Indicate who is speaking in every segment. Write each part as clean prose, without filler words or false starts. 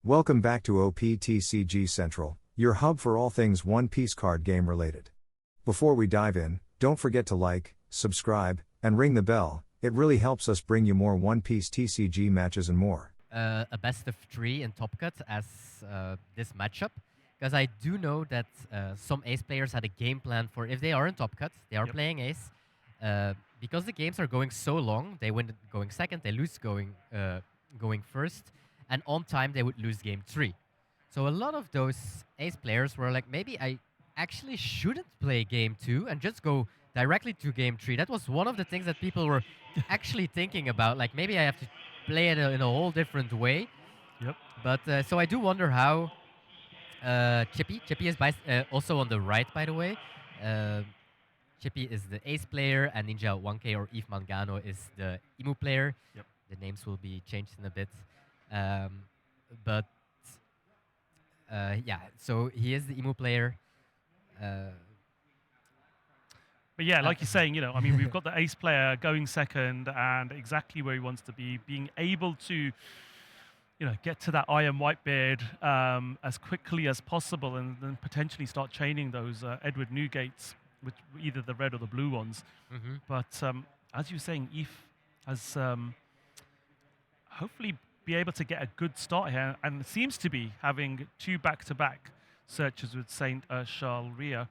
Speaker 1: Welcome back to OPTCG Central, your hub for all things One Piece card game related. Before we dive in, don't forget to like, subscribe, and ring the bell. It really helps us bring you more One Piece TCG matches and more.
Speaker 2: A best of 3 in Top Cut as this matchup, because I do know that some Ace players had a game plan for if they are in Top Cut, they are playing Ace. Because the games are going so long, they win going second, they lose going first, and on time they would lose game 3. So a lot of those Ace players were like, maybe I actually shouldn't play game 2 and just go directly to game 3. That was one of the things that people were actually thinking about, like maybe I have to play it in a whole different way. But so I do wonder how Chippy is also on the right, by the way. Chippy is the Ace player, and Ninja 1K or Eve Mangano is the Emu player. The names will be changed in a bit. But yeah, so he is the Emu player.
Speaker 3: But yeah, like you're saying, I mean, we've got the Ace player going second and exactly where he wants to be, being able to, get to that Iron Whitebeard as quickly as possible and then potentially start chaining those Edward Newgates with either the red or the blue ones. But as you were saying, Eve has hopefully be able to get a good start here and seems to be having 2 back-to-back searches with Saint Shalria.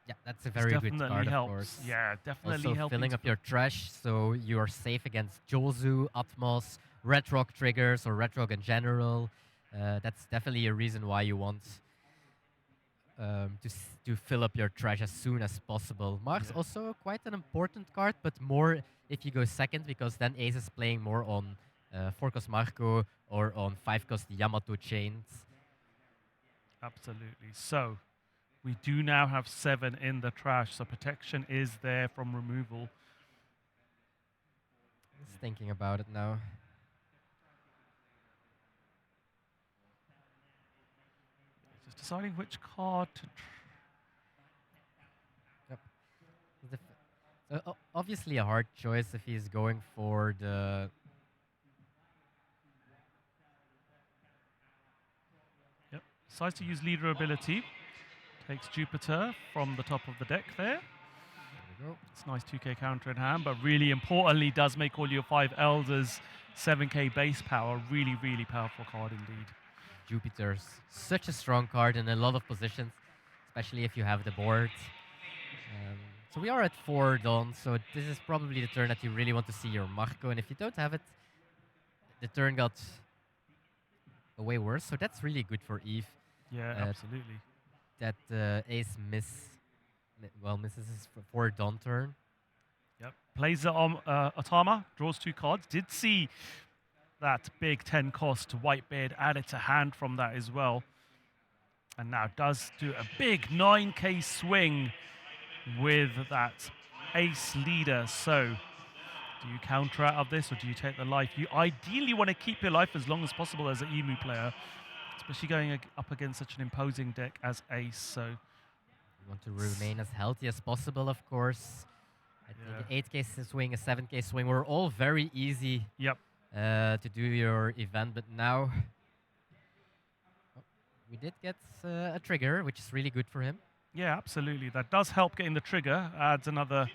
Speaker 2: Yeah, that's a very good card, of course.
Speaker 3: Yeah, definitely
Speaker 2: also
Speaker 3: helping.
Speaker 2: Filling up your trash, so you are safe against Jozu, Atmos, Red Rock triggers, or Red Rock in general. That's definitely a reason why you want to fill up your trash as soon as possible. Mars also quite an important card, but more if you go second, because then Ace is playing more on 4-cost Marco or on 5-cost Yamato chains.
Speaker 3: Absolutely. So we do now have 7 in the trash, so protection is there from removal.
Speaker 2: Just thinking about it now.
Speaker 3: Just deciding which card to...
Speaker 2: So obviously a hard choice if he's going for the...
Speaker 3: Decides to use leader ability. Takes Jupiter from the top of the deck there.
Speaker 2: There we go.
Speaker 3: It's a nice 2k counter in hand, but really importantly does make all your 5 Elders 7k base power. Really, really powerful card indeed.
Speaker 2: Jupiter's such a strong card in a lot of positions, especially if you have the board. So we are at 4 Dawn, so this is probably the turn that you really want to see your Marco, and if you don't have it, the turn got way worse, so that's really good for Eve.
Speaker 3: Yeah, absolutely.
Speaker 2: That Ace misses his 4 Dawn turn.
Speaker 3: Plays the Atama, draws 2 cards. Did see that big 10 cost Whitebeard added to hand from that as well. And now does do a big 9k swing with that Ace leader. So do you counter out of this or do you take the life? You ideally want to keep your life as long as possible as an Emu player, especially going up against such an imposing deck as Ace. So
Speaker 2: you want to remain as healthy as possible, of course. I think an 8k swing, a 7k swing were all very easy to do your event, but now we did get a trigger, which is really good for him.
Speaker 3: Yeah, absolutely. That does help getting the trigger. Adds another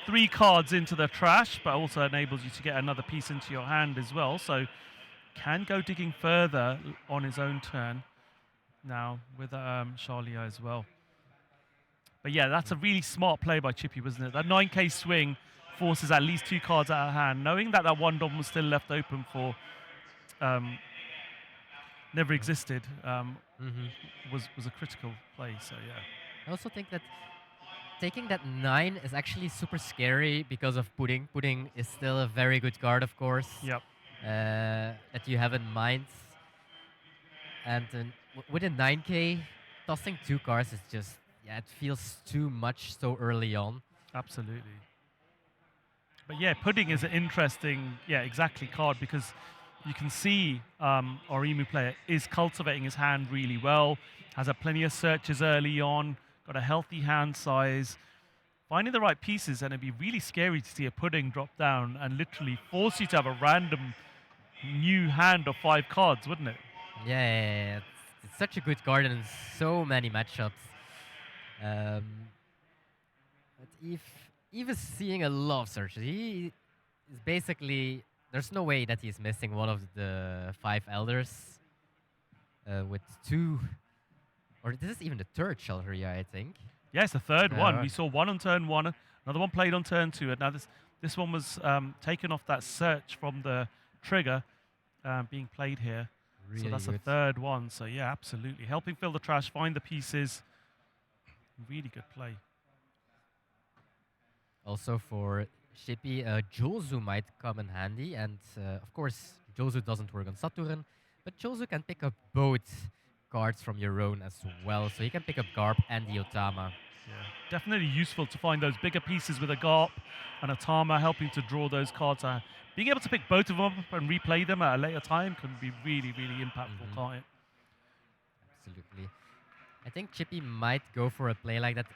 Speaker 3: 3 cards into the trash, but also enables you to get another piece into your hand as well. So can go digging further on his own turn now with Charlia as well. But yeah, that's a really smart play by Chippy, wasn't it? That 9k swing forces at least 2 cards out of hand. Knowing that that 1 Dom was still left open for never existed was a critical play, so yeah.
Speaker 2: I also think that taking that 9 is actually super scary because of Pudding. Pudding is still a very good card, of course. That you have in mind. And with a 9k, tossing 2 cards is just, it feels too much so early on.
Speaker 3: Absolutely. But yeah, Pudding is an interesting, exactly, card because you can see our Emu player is cultivating his hand really well, has plenty of searches early on, got a healthy hand size, finding the right pieces, and it'd be really scary to see a Pudding drop down and literally force you to have a random new hand of 5 cards, wouldn't it?
Speaker 2: Yeah, it's such a good card and so many matchups. Um, but Eve is seeing a lot of searches. He is basically, there's no way that he's missing one of the 5 elders with 2, or this is even the 3rd Shelteria, I think.
Speaker 3: Yes, the third one.
Speaker 2: Yeah.
Speaker 3: We saw one on turn 1, another one played on turn 2, and now this one was taken off that search from the trigger being played here.
Speaker 2: Really
Speaker 3: So that's
Speaker 2: good.
Speaker 3: a third one. So yeah, absolutely. Helping fill the trash, find the pieces. Really good play.
Speaker 2: Also for Shippy, Jozu might come in handy, and of course, Jozu doesn't work on Saturn, but Jozu can pick up both cards from your own as well, so he can pick up Garp and the Otama.
Speaker 3: Yeah, definitely useful to find those bigger pieces with a Garp and a Tama, helping to draw those cards. Being able to pick both of them up and replay them at a later time can be really, really impactful, can't it?
Speaker 2: Absolutely. I think Chippy might go for a play like that,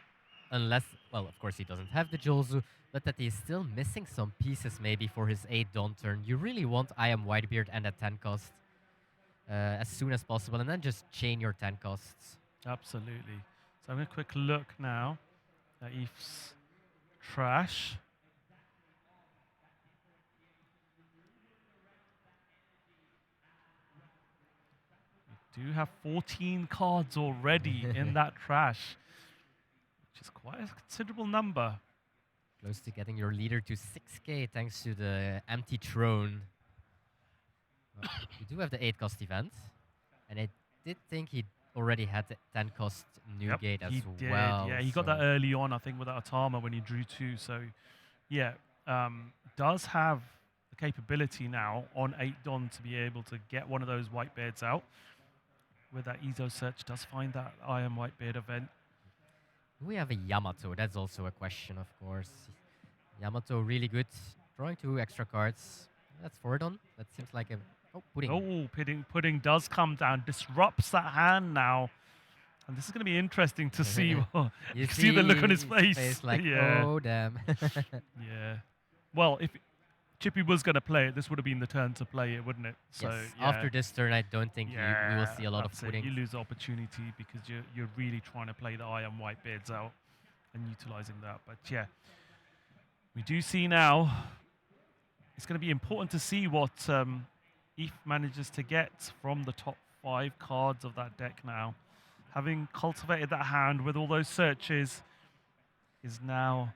Speaker 2: unless, well, of course he doesn't have the Jozu, but that he's still missing some pieces maybe for his 8 Dawn turn. You really want I Am Whitebeard and a 10 cost as soon as possible, and then just chain your 10 costs.
Speaker 3: Absolutely. So I'm going to quick look now at Eve's trash. We do have 14 cards already in that trash, which is quite a considerable number.
Speaker 2: Close to getting your leader to 6k thanks to the empty throne. Well, you do have the 8 cost event, and I did think he already had the 10 cost new gate as
Speaker 3: he did.
Speaker 2: well.
Speaker 3: Yeah, he got that early on, I think, with that Atama when he drew 2. So, yeah, does have the capability now on 8 Don to be able to get one of those Whitebeards out. With that Ezo search, does find that I Am Whitebeard event.
Speaker 2: Do we have a Yamato? That's also a question, of course. Yamato really good. Drawing 2 extra cards. That's 4 Don. That seems like a... Oh, Pudding.
Speaker 3: Oh, Pudding does come down. Disrupts that hand now. And this is going to be interesting to see.
Speaker 2: You
Speaker 3: see the look on his face.
Speaker 2: Like,
Speaker 3: yeah.
Speaker 2: Oh, damn.
Speaker 3: Yeah. Well, if Chippy was going to play it, this would have been the turn to play it, wouldn't it? So,
Speaker 2: yes.
Speaker 3: yeah.
Speaker 2: After this turn, I don't think we will see a lot of Pudding.
Speaker 3: You lose the opportunity because you're really trying to play the I Am Whitebeards out and utilizing that. But yeah, we do see now. It's going to be important to see what Eve manages to get from the top 5 cards of that deck now. Having cultivated that hand with all those searches is now...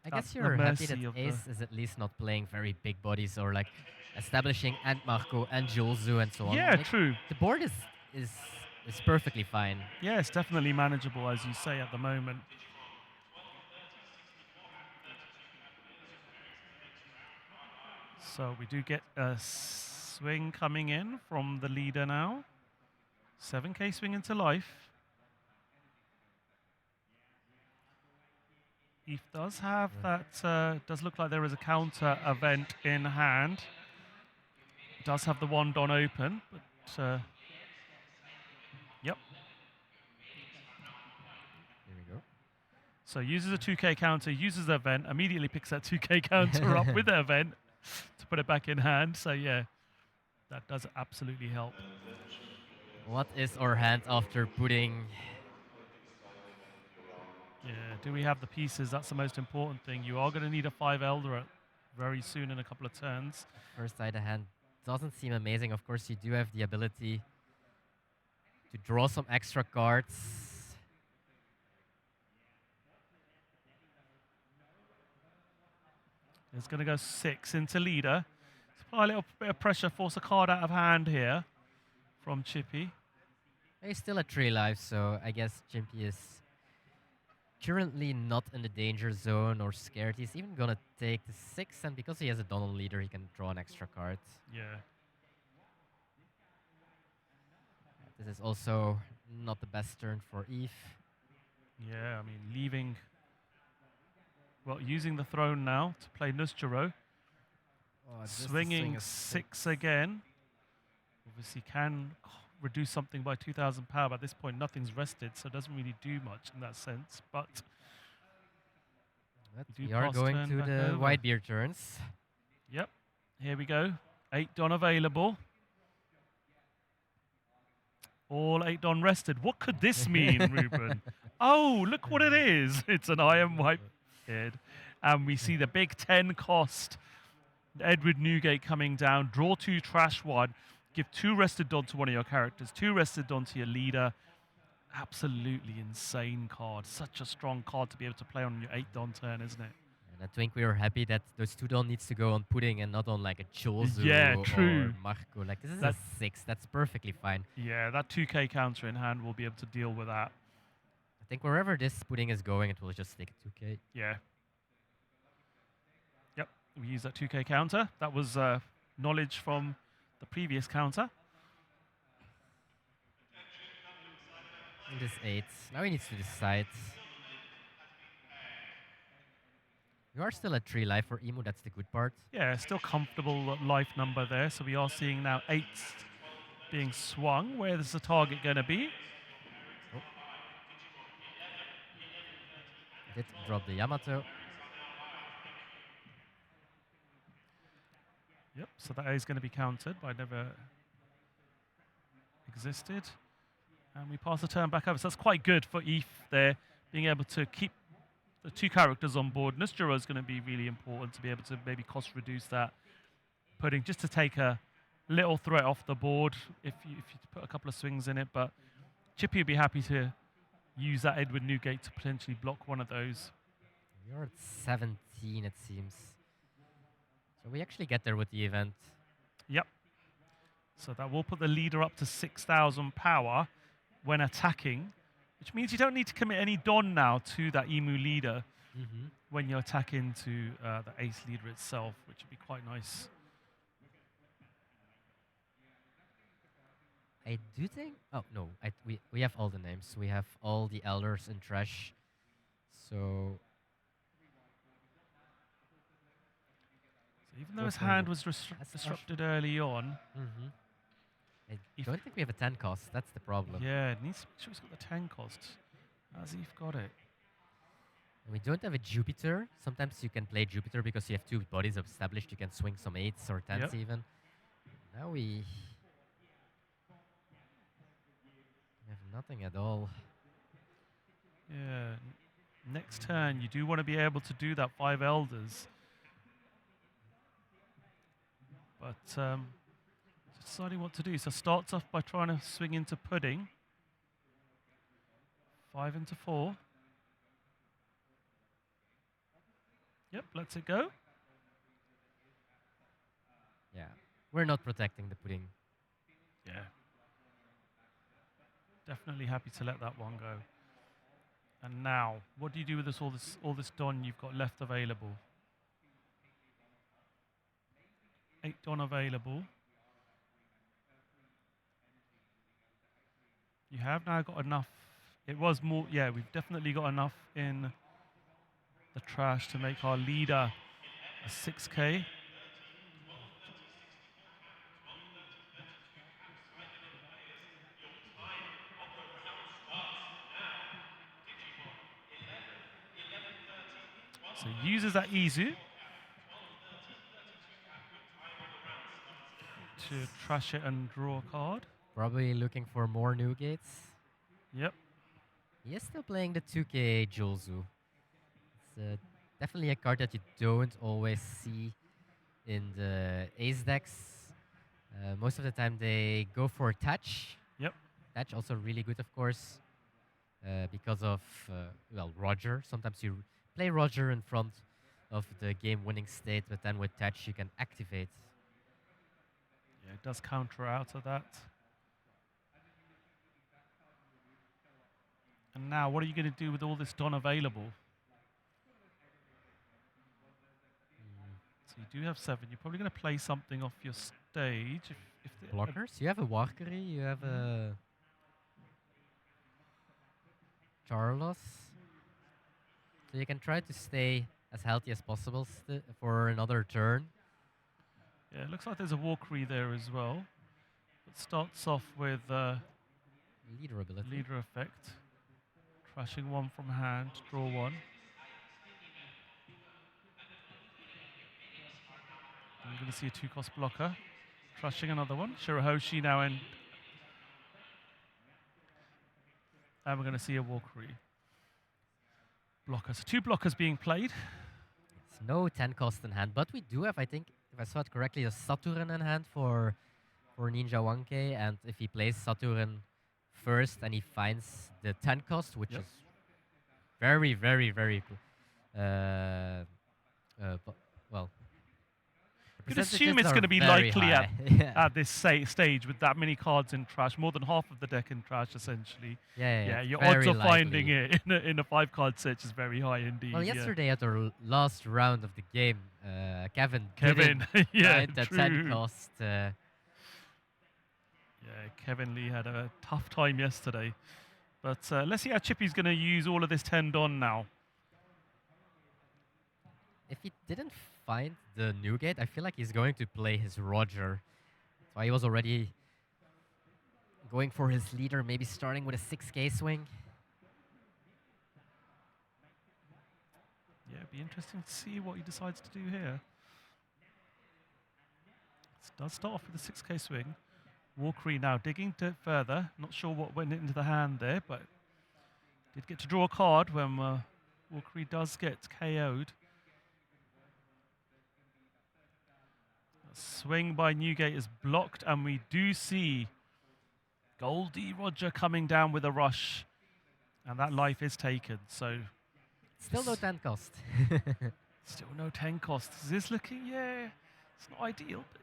Speaker 2: I guess you're happy that Ace is at least not playing very big bodies or like establishing and Marco and Jozu and so on.
Speaker 3: Yeah,
Speaker 2: like,
Speaker 3: true.
Speaker 2: The board is perfectly fine.
Speaker 3: Yeah, it's definitely manageable, as you say, at the moment. So we do get a swing coming in from the leader now. 7k swing into life. Eve does have that, does look like there is a counter event in hand. Does have the wand on open, but yep.
Speaker 2: Here we go.
Speaker 3: So uses a 2k counter, uses the event, immediately picks that 2k counter up with the event to put it back in hand. So yeah, that does absolutely help.
Speaker 2: What is our hand after Pudding?
Speaker 3: Yeah, do we have the pieces? That's the most important thing. You are going to need a 5 Elder very soon in a couple of turns.
Speaker 2: First side of hand doesn't seem amazing. Of course, you do have the ability to draw some extra cards.
Speaker 3: It's going to go 6 into leader. Apply a little bit of pressure, force a card out of hand here from Chippy.
Speaker 2: He's still at 3 lives, so I guess Chippy is currently not in the danger zone or scared. He's even gonna take the 6, and because he has a Donald leader, he can draw an extra card.
Speaker 3: Yeah.
Speaker 2: This is also not the best turn for Eve.
Speaker 3: Yeah, I mean, leaving... Well, using the throne now to play Nusjuro. Swinging 6 again. Obviously can reduce something by 2,000 power. But at this point, nothing's rested, so it doesn't really do much in that sense. But
Speaker 2: we are going to the Whitebeard turns.
Speaker 3: Yep. Here we go. 8 Don available. All 8 Don rested. What could this mean, Ruben? Oh, look what it is. It's an Iron Whitebeard. And we see the big 10 cost. Edward Newgate coming down. Draw 2, trash 1. Give 2 rested Don to one of your characters. 2 rested Don to your leader. Absolutely insane card. Such a strong card to be able to play on your 8 Don turn, isn't it?
Speaker 2: And I think we are happy that those 2 Don needs to go on Pudding and not on like a Chozu
Speaker 3: Yeah,
Speaker 2: or
Speaker 3: true.
Speaker 2: Marco. Like this is a 6. That's perfectly fine.
Speaker 3: Yeah, that 2k counter in hand will be able to deal with that.
Speaker 2: I think wherever this Pudding is going, it will just stick at 2k.
Speaker 3: Yeah. Yep, we use that 2k counter. That was knowledge from the previous counter.
Speaker 2: And this 8. Now he needs to decide. You are still at 3 life for Emu, that's the good part.
Speaker 3: Yeah, still comfortable life number there. So we are seeing now 8 being swung. Where is the target going to be?
Speaker 2: Oh. Did drop the Yamato.
Speaker 3: Yep, so that is going to be countered by never existed. And we pass the turn back over. So that's quite good for Eve there, being able to keep the 2 characters on board. Nusjuro is going to be really important to be able to maybe cost reduce that. Pudding just to take a little threat off the board if you put a couple of swings in it. But Chippy would be happy to use that Edward Newgate to potentially block one of those.
Speaker 2: You're at 17, it seems. So we actually get there with the event.
Speaker 3: Yep. So that will put the leader up to 6,000 power when attacking, which means you don't need to commit any Don now to that Emu leader when you attack into the ace leader itself, which would be quite nice.
Speaker 2: I do think... Oh, no. We have all the names. We have all the elders in trash. So
Speaker 3: even though his hand was disrupted early on,
Speaker 2: I don't think we have a 10 cost. That's the problem.
Speaker 3: yeah, it needs to make sure he's got the 10 cost. Has Eve got it?
Speaker 2: And we don't have a Jupiter. Sometimes you can play Jupiter because you have 2 bodies established. You can swing some 8s or 10s even. Now we have nothing at all.
Speaker 3: Yeah. Next turn, you do want to be able to do that 5 elders. But deciding what to do. So starts off by trying to swing into Pudding. 5 into 4. Yep, lets it go.
Speaker 2: Yeah. We're not protecting the Pudding.
Speaker 3: Yeah. Definitely happy to let that one go. And now, what do you do with all this Don you've got left available? 8 Don available. You have now got enough. It was more, yeah, we've definitely got enough in the trash to make our leader a 6k. So he uses that Izu to trash it and draw a card.
Speaker 2: Probably looking for more new gates.
Speaker 3: Yep.
Speaker 2: He is still playing the 2k Julzu. It's definitely a card that you don't always see in the ace decks. Most of the time they go for touch.
Speaker 3: Yep.
Speaker 2: Touch also really good, of course, because of, well, Roger. Sometimes you play Roger in front of the game-winning state, but then with touch you can activate.
Speaker 3: Yeah, it does counter out of that. And now, what are you going to do with all this Don available? So you do have 7. You're probably going to play something off your stage. If
Speaker 2: Blockers? You have a Walkery, you have a Charlos. So you can try to stay as healthy as possible for another turn.
Speaker 3: Yeah, it looks like there's a Walkery there as well. It starts off with
Speaker 2: Leader ability.
Speaker 3: leader effect. Trashing 1 from hand, draw 1. I'm going to see a 2-cost blocker. Trashing another one. Shirahoshi now in. And we're going to see a walkery. Blocker. So 2 blockers being played.
Speaker 2: It's no 10 cost in hand, but we do have, I think, if I saw it correctly, a Saturn in hand for Ninja 1K, and if he plays Saturn first and he finds the 10 cost, which is very, very, very well.
Speaker 3: You could assume it's going to be likely at this stage with that many cards in trash, more than half of the deck in trash, essentially.
Speaker 2: Yeah,
Speaker 3: your odds of finding it in a 5-card search is very high indeed.
Speaker 2: Well, yesterday at our last round of the game, Kevin
Speaker 3: didn't find
Speaker 2: the 10 cost.
Speaker 3: Yeah, Kevin Lee had a tough time yesterday. But let's see how Chippy's going to use all of this 10 Don now.
Speaker 2: If he didn't find the Newgate, I feel like he's going to play his Roger. So he was already going for his leader, maybe starting with a 6K swing.
Speaker 3: Yeah, it'd be interesting to see what he decides to do here. It does start off with a 6K swing. Walkery now digging further. Not sure what went into the hand there, but did get to draw a card when Walkery does get KO'd. Swing by Newgate is blocked, and we do see Goldie Roger coming down with a rush, and that life is taken. So
Speaker 2: still no 10 cost.
Speaker 3: Still no 10 cost. Is this looking? Yeah, it's not ideal, but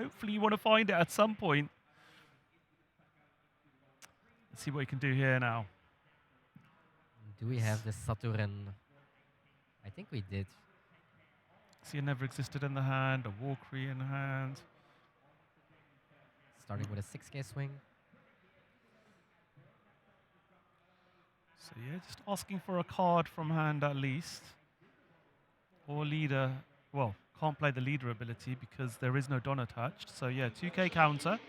Speaker 3: hopefully you want to find it at some point. Let's see what we can do here now.
Speaker 2: Do we have the Saturn? I think we did.
Speaker 3: See, it never existed in the hand, a Walkery in the hand.
Speaker 2: Starting with a 6K swing.
Speaker 3: So yeah, just asking for a card from hand at least. Or leader, well, can't play the leader ability because there is no Don attached. So yeah, 2K counter.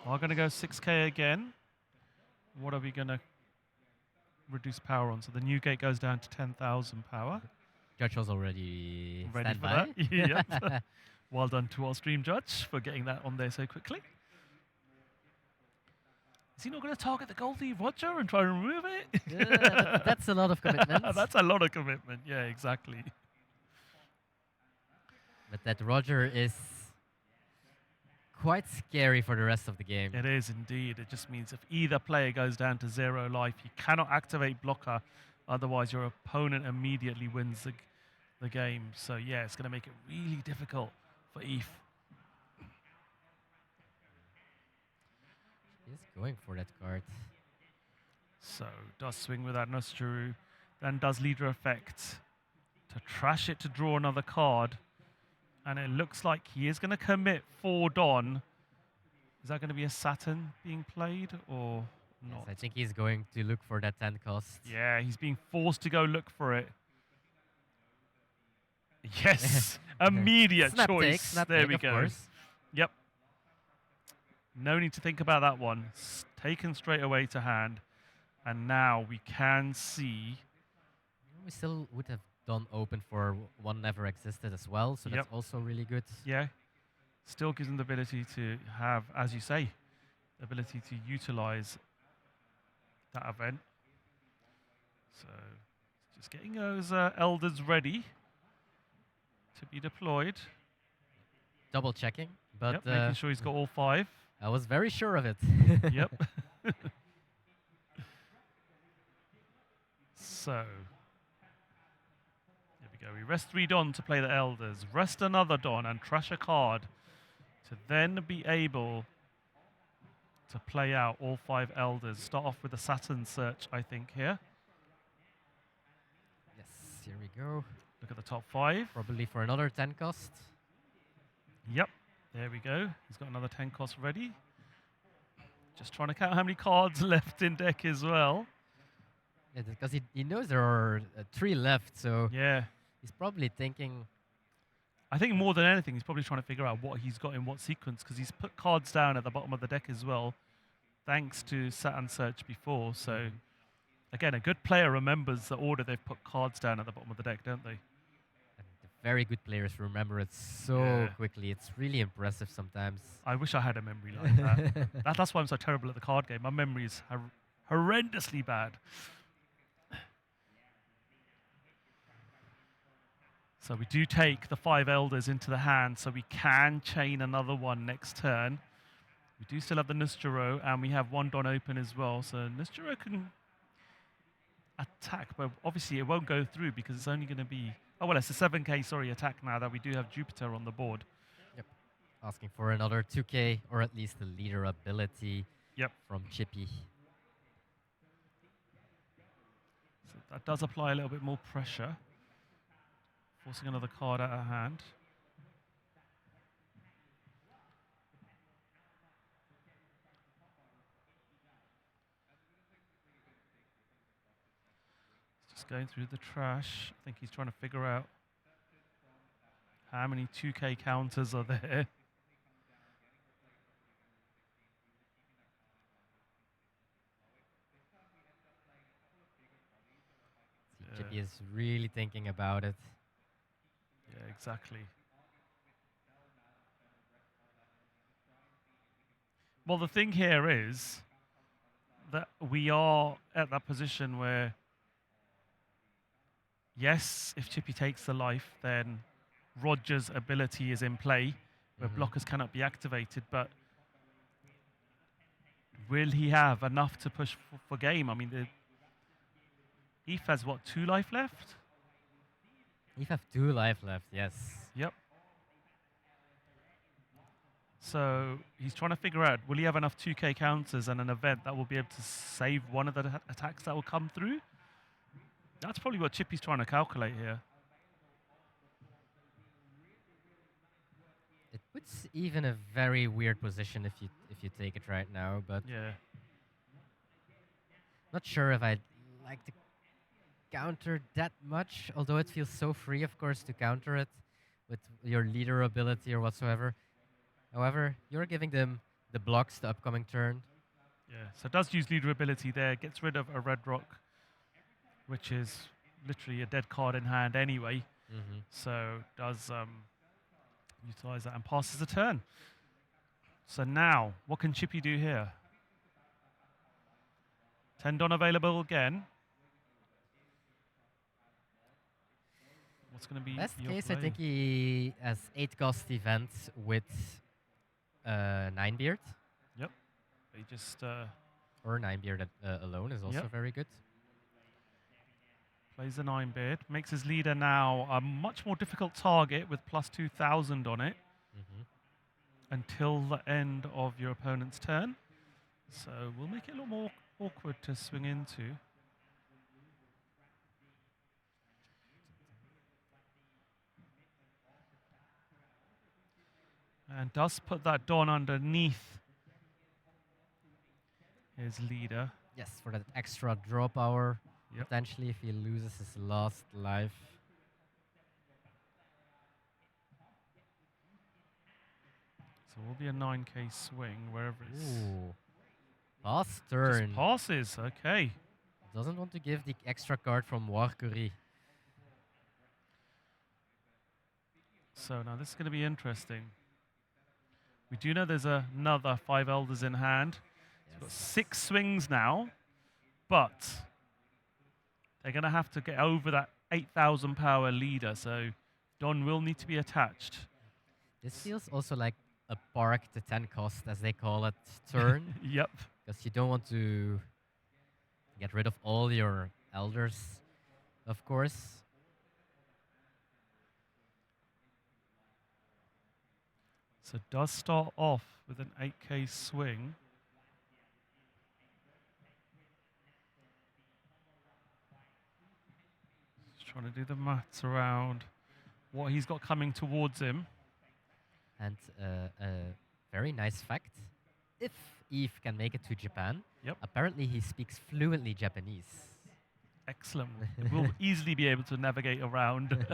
Speaker 3: We're going to go 6K again. What are we going to reduce power on? So the Newgate goes down to 10,000 power.
Speaker 2: Judge was already
Speaker 3: ready for that. Yep. Well done to our stream judge for getting that on there so quickly. Is he not going to target the Goldie Roger and try and remove it?
Speaker 2: Yeah, that's a lot of commitment.
Speaker 3: That's a lot of commitment. Yeah, exactly.
Speaker 2: But that Roger is quite scary for the rest of the game.
Speaker 3: It is indeed. It just means if either player goes down to 0 life, you cannot activate blocker. Otherwise, your opponent immediately wins the game. So yeah, it's going to make it really difficult for Eve.
Speaker 2: He's going for that card.
Speaker 3: So does swing with that Nostru, then does leader effect to trash it to draw another card. And it looks like he is going to commit 4 Don. Is that going to be a Saturn being played or not?
Speaker 2: Yes, I think he's going to look for that 10 cost.
Speaker 3: Yeah, he's being forced to go look for it. Yes, immediate
Speaker 2: snap
Speaker 3: choice.
Speaker 2: Snap
Speaker 3: there
Speaker 2: take,
Speaker 3: we
Speaker 2: of
Speaker 3: go.
Speaker 2: Course.
Speaker 3: Yep. No need to think about that one. Taken straight away to hand. And now we can see.
Speaker 2: We still would have done open for one never existed as well, so that's also really good.
Speaker 3: Yeah. Still gives them the ability to have, as you say, the ability to utilize that event. So just getting those elders ready to be deployed.
Speaker 2: Double checking, but
Speaker 3: making sure he's got all 5.
Speaker 2: I was very sure of it.
Speaker 3: Yep. So there we go. We rest 3 Don to play the elders. Rest another Don and trash a card to then be able to play out all 5 elders. Start off with a Saturn search, I think, here.
Speaker 2: Yes, here we go.
Speaker 3: Look at the top 5.
Speaker 2: Probably for another 10 cost.
Speaker 3: Yep, there we go. He's got another 10 cost ready. Just trying to count how many cards left in deck as well.
Speaker 2: Yeah, because he knows there are 3 left, so
Speaker 3: yeah,
Speaker 2: he's probably thinking.
Speaker 3: I think more than anything, he's probably trying to figure out what he's got in what sequence, because he's put cards down at the bottom of the deck as well, thanks to Saturn Search before. So, again, a good player remembers the order they've put cards down at the bottom of the deck, don't they?
Speaker 2: And the very good players remember it so
Speaker 3: Yeah.
Speaker 2: quickly. It's really impressive sometimes.
Speaker 3: I wish I had a memory like that. That's why I'm so terrible at the card game. My memory is horrendously bad. So we do take the 5 Elders into the hand, so we can chain another one next turn. We do still have the Nustero, and we have 1 Don open as well. So Nustero can attack, but obviously it won't go through because it's only going to be... Oh, well, it's a 7k, sorry, attack now that we do have Jupiter on the board.
Speaker 2: Yep. Asking for another 2k, or at least the leader ability from Chippy.
Speaker 3: So that does apply a little bit more pressure. Forcing another card out of hand. Just going through the trash. I think he's trying to figure out how many 2k counters are there.
Speaker 2: Chippy is really thinking about it.
Speaker 3: Yeah, exactly. Well, the thing here is that we are at that position where, yes, if Chippy takes the life, then Roger's ability is in play, where blockers cannot be activated, but will he have enough to push for game? I mean, Eve has, what, 2 life left?
Speaker 2: Eve have 2 life left, yes.
Speaker 3: Yep. So he's trying to figure out, will he have enough 2k counters and an event that will be able to save one of the attacks that will come through? That's probably what Chippy's trying to calculate here.
Speaker 2: It puts Eve in a very weird position if you take it right now, but
Speaker 3: yeah,
Speaker 2: not sure if I'd like to counter that much, although it feels so free, of course, to counter it with your leader ability or whatsoever. However, you're giving them the blocks the upcoming turn.
Speaker 3: Yeah, so it does use leader ability there, gets rid of a red rock, which is literally a dead card in hand anyway. So does utilize that and passes the turn. So now, what can Chippy do here? 10 Don available again. What's going to be
Speaker 2: Best
Speaker 3: your
Speaker 2: case,
Speaker 3: play?
Speaker 2: I think he has 8 cost events with 9 beard.
Speaker 3: Yep. He just...
Speaker 2: or 9 beard alone is also very good.
Speaker 3: Plays the 9 beard. Makes his leader now a much more difficult target with plus 2,000 on it. Until the end of your opponent's turn. So we'll make it a lot more awkward to swing into. And does put that Dawn underneath his leader.
Speaker 2: Yes, for that extra draw power, potentially if he loses his last life.
Speaker 3: So it will be a 9k swing wherever it's...
Speaker 2: Ooh. Pass turn.
Speaker 3: Just passes, okay.
Speaker 2: Doesn't want to give the extra card from Warcurie.
Speaker 3: So now this is going to be interesting. We do know there's another 5 Elders in hand. Yes. We've got 6 swings now, but they're going to have to get over that 8,000 power leader, so Don will need to be attached.
Speaker 2: This feels also like a park to 10 cost, as they call it, turn.
Speaker 3: Yep.
Speaker 2: Because you don't want to get rid of all your elders, of course.
Speaker 3: So it does start off with an 8k swing. Just trying to do the maths around what he's got coming towards him.
Speaker 2: And a very nice fact, if Eve can make it to Japan, apparently he speaks fluently Japanese.
Speaker 3: Excellent. We'll easily be able to navigate around.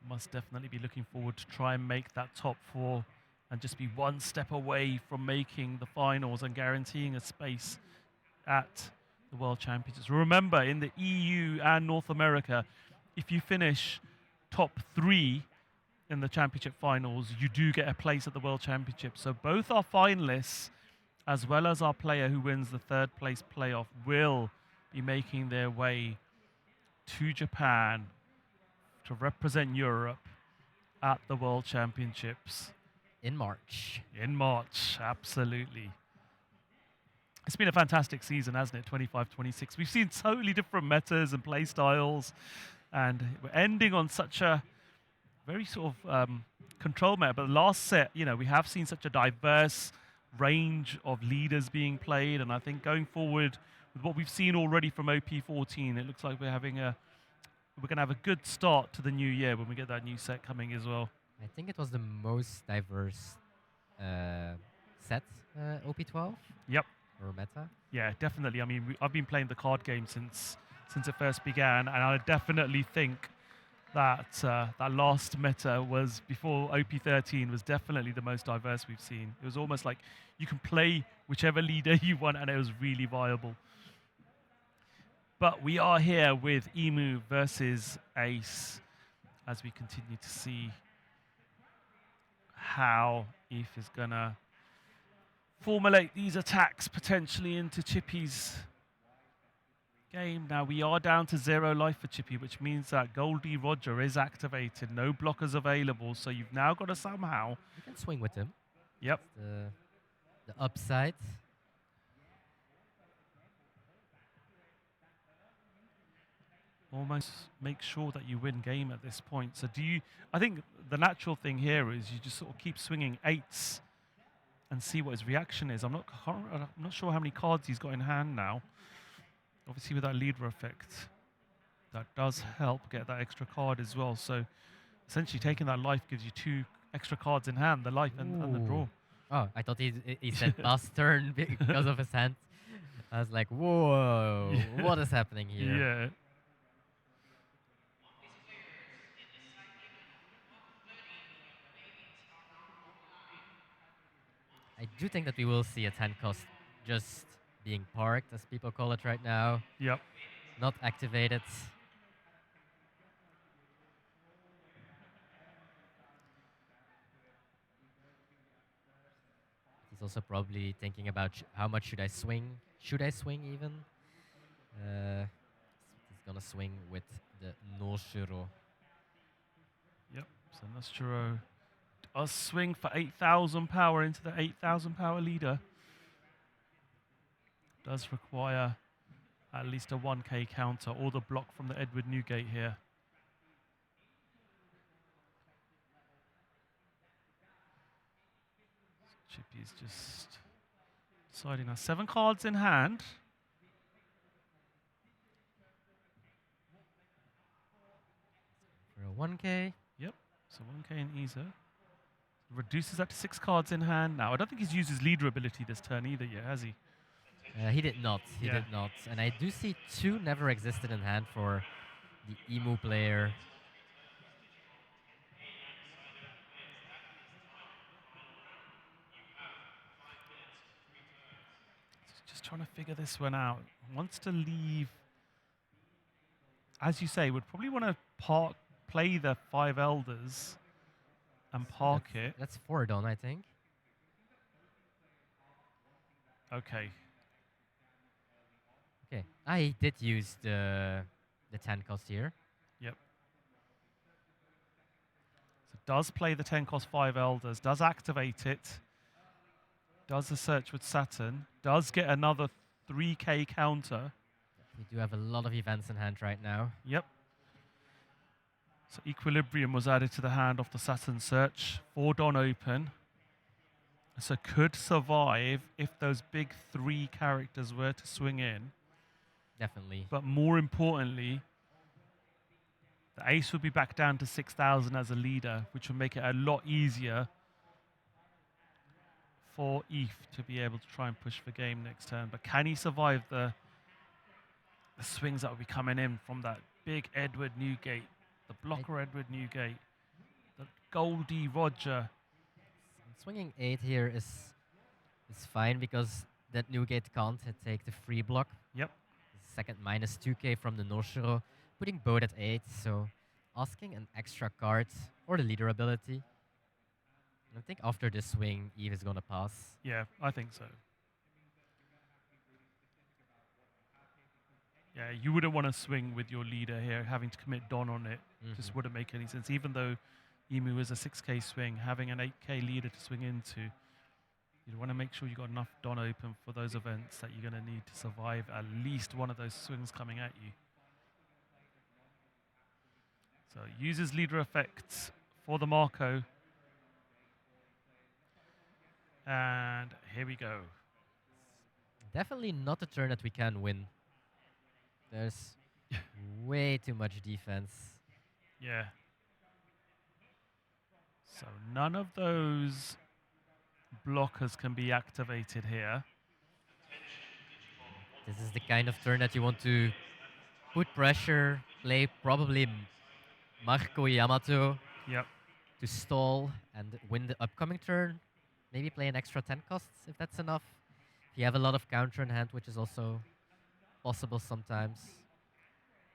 Speaker 3: Must definitely be looking forward to try and make that top 4 and just be one step away from making the finals and guaranteeing a space at the World Championships. Remember, in the EU and North America, if you finish top 3 in the championship finals, you do get a place at the World Championship. So both our finalists, as well as our player who wins the 3rd place playoff, will be making their way to Japan to represent Europe at the World Championships.
Speaker 2: In March.
Speaker 3: In March, absolutely. It's been a fantastic season, hasn't it? 25-26. We've seen totally different metas and play styles, and we're ending on such a very sort of control meta. But the last set, you know, we have seen such a diverse range of leaders being played, and I think going forward with what we've seen already from OP14, it looks like we're going to have a good start to the new year when we get that new set coming as well.
Speaker 2: I think it was the most diverse set, OP12.
Speaker 3: Yep.
Speaker 2: Or meta.
Speaker 3: Yeah, definitely. I mean, I've been playing the card game since it first began, and I definitely think that that last meta was before OP13 was definitely the most diverse we've seen. It was almost like you can play whichever leader you want, and it was really viable. But we are here with Emu versus Ace as we continue to see how Eve is gonna formulate these attacks potentially into Chippy's game. Now we are down to 0 life for Chippy, which means that Goldie Roger is activated, no blockers available, so you've now got to somehow...
Speaker 2: You can swing with him.
Speaker 3: Yep.
Speaker 2: The upside.
Speaker 3: Almost make sure that you win game at this point. So I think the natural thing here is you just sort of keep swinging 8s and see what his reaction is. I'm not sure how many cards he's got in hand now. Obviously with that leader effect, that does help get that extra card as well. So essentially taking that life gives you 2 extra cards in hand, the life and the draw.
Speaker 2: Oh, I thought he said last turn because of his hand. I was like, whoa, what is happening here?
Speaker 3: Yeah.
Speaker 2: I do think that we will see a 10 cost just being parked, as people call it right now.
Speaker 3: Yep.
Speaker 2: Not activated. He's also probably thinking about how much should I swing. Should I swing even? He's gonna swing with the Noshiro.
Speaker 3: Yep. So Noshiro does swing for 8,000 power into the 8,000 power leader. Does require at least a 1k counter or the block from the Edward Newgate here. So Chippy's just deciding now. 7 cards in hand.
Speaker 2: For a 1k.
Speaker 3: Yep, so 1k in Isa. Reduces that to 6 cards in hand now. I don't think he's used his leader ability this turn either yet, has he?
Speaker 2: He did not. He did not. And I do see 2 never existed in hand for the Emu player.
Speaker 3: Just trying to figure this one out. Wants to leave, as you say, would probably want to play the 5 Elders and park it.
Speaker 2: That's 4 done, I think.
Speaker 3: Okay.
Speaker 2: Okay. I did use the 10 cost here.
Speaker 3: Yep. So does play the 10 cost 5 Elders, does activate it, does the search with Saturn, does get another 3k counter.
Speaker 2: We do have a lot of events in hand right now.
Speaker 3: Yep. So Equilibrium was added to the hand of the Saturn search. 4 Don open. So could survive if those big 3 characters were to swing in.
Speaker 2: Definitely.
Speaker 3: But more importantly, the Ace would be back down to 6,000 as a leader, which would make it a lot easier for Eve to be able to try and push for game next turn. But can he survive the swings that will be coming in from that big Edward Newgate, the blocker Edward Newgate, the Goldie Roger?
Speaker 2: Swinging 8 here is fine because that Newgate can't take the free block.
Speaker 3: Yep.
Speaker 2: second minus 2k from the Noshiro, putting both at 8, so asking an extra card for the leader ability. I think after this swing, Eve is gonna pass.
Speaker 3: Yeah, I think so. Yeah, you wouldn't want to swing with your leader here, having to commit Don on it. Just wouldn't make any sense. Even though Emu is a 6k swing, having an 8k leader to swing into, you want to make sure you got enough Don open for those events that you're going to need to survive at least one of those swings coming at you. So uses leader effects for the Marco. And here we go.
Speaker 2: Definitely not a turn that we can win. There's way too much defense.
Speaker 3: Yeah. So none of those blockers can be activated here.
Speaker 2: This is the kind of turn that you want to put pressure, play probably Marco Yamato to stall and win the upcoming turn. Maybe play an extra 10 costs if that's enough. If you have a lot of counter in hand, which is also possible sometimes.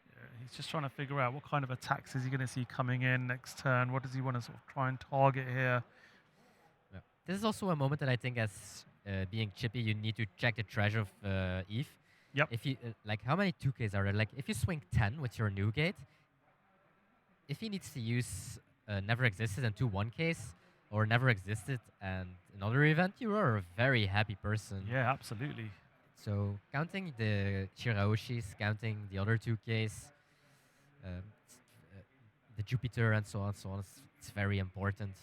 Speaker 3: Yeah, he's just trying to figure out what kind of attacks is he going to see coming in next turn. What does he want to sort of try and target here?
Speaker 2: Yeah. This is also a moment that I think as being chippy, you need to check the treasure of Eve.
Speaker 3: Yep.
Speaker 2: If you like, how many 2Ks are there? Like, if you swing 10 with your new gate, if he needs to use Never Existed and 2 1Ks, or Never Existed and another event, you are a very happy person.
Speaker 3: Yeah, absolutely.
Speaker 2: So counting the Chiraoshis, counting the other 2Ks, the Jupiter and so on, it's very important.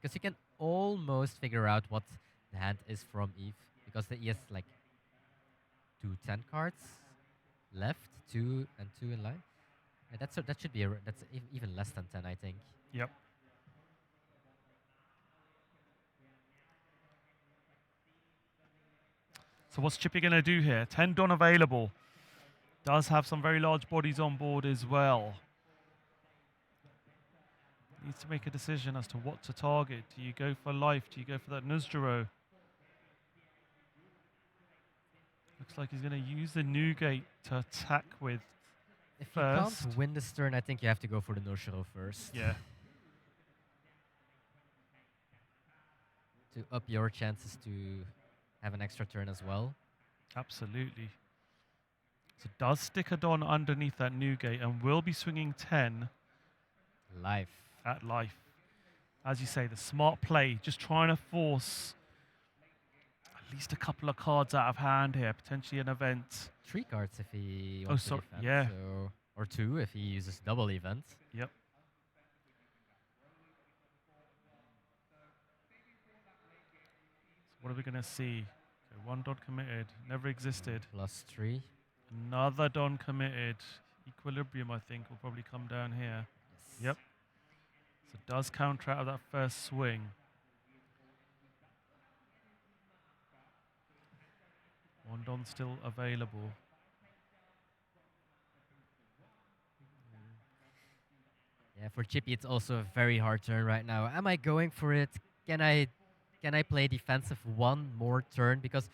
Speaker 2: Because you can almost figure out what the hand is from Eve. Because he has like 2 10 cards left, 2 and 2 in line. And that should be that's even less than 10, I think.
Speaker 3: Yep. So what's Chippy going to do here? 10 Don available. Does have some very large bodies on board as well. Needs to make a decision as to what to target. Do you go for life? Do you go for that Nuzjuro? Looks like he's going to use the Newgate to attack with
Speaker 2: If
Speaker 3: first.
Speaker 2: you can't win this turn, I think you have to go for the Noshiro first.
Speaker 3: Yeah.
Speaker 2: To up your chances to have an extra turn as well.
Speaker 3: Absolutely. So does stick a Don underneath that Newgate and will be swinging 10
Speaker 2: Life.
Speaker 3: at life. As you say, the smart play, just trying to force at least a couple of cards out of hand here, potentially an event.
Speaker 2: 3 cards if he wants to defend.
Speaker 3: Yeah.
Speaker 2: So, or 2 if he uses double event.
Speaker 3: Yep. So what are we going to see? Okay, 1 Don committed, never existed.
Speaker 2: +3.
Speaker 3: Another Don committed. Equilibrium, I think, will probably come down here.
Speaker 2: Yes.
Speaker 3: Yep. So it does counter out of that first swing. One Don still available.
Speaker 2: Yeah, for Chippy, it's also a very hard turn right now. Am I going for it? Can I play defensive one more turn? Because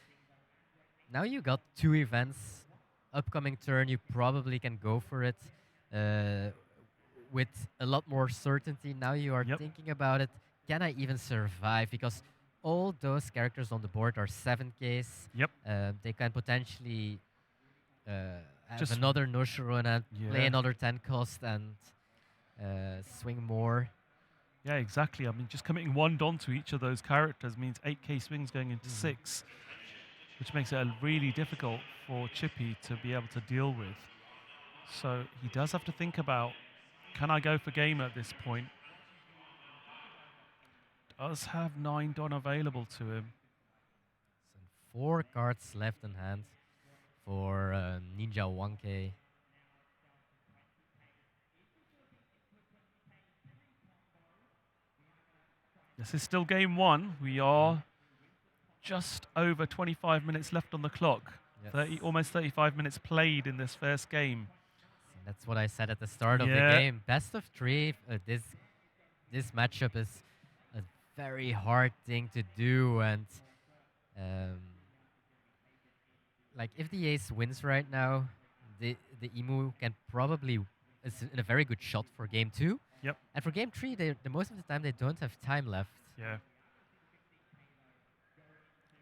Speaker 2: now you got 2 events. Upcoming turn, you probably can go for it with a lot more certainty. Now you are thinking about it. Can I even survive? Because all those characters on the board are 7Ks.
Speaker 3: Yep.
Speaker 2: They can potentially have
Speaker 3: Just
Speaker 2: another Noshiro and play another 10 cost and swing more.
Speaker 3: Yeah, exactly. I mean, just committing 1 Don to each of those characters means 8k swings going into 6, which makes it really difficult for Chippy to be able to deal with. So he does have to think about, can I go for game at this point? Does have 9 Don available to him.
Speaker 2: So 4 cards left in hand for Ninja 1K.
Speaker 3: This is still game 1. We are just over 25 minutes left on the clock.
Speaker 2: Yes.
Speaker 3: Almost 35 minutes played in this first game.
Speaker 2: So that's what I said at the start of the game. Best of 3. This matchup is a very hard thing to do, and like if the ace wins right now, the emu can probably is in a very good shot for game 2.
Speaker 3: Yep.
Speaker 2: And for game 3, the most of the time they don't have time left.
Speaker 3: Yeah.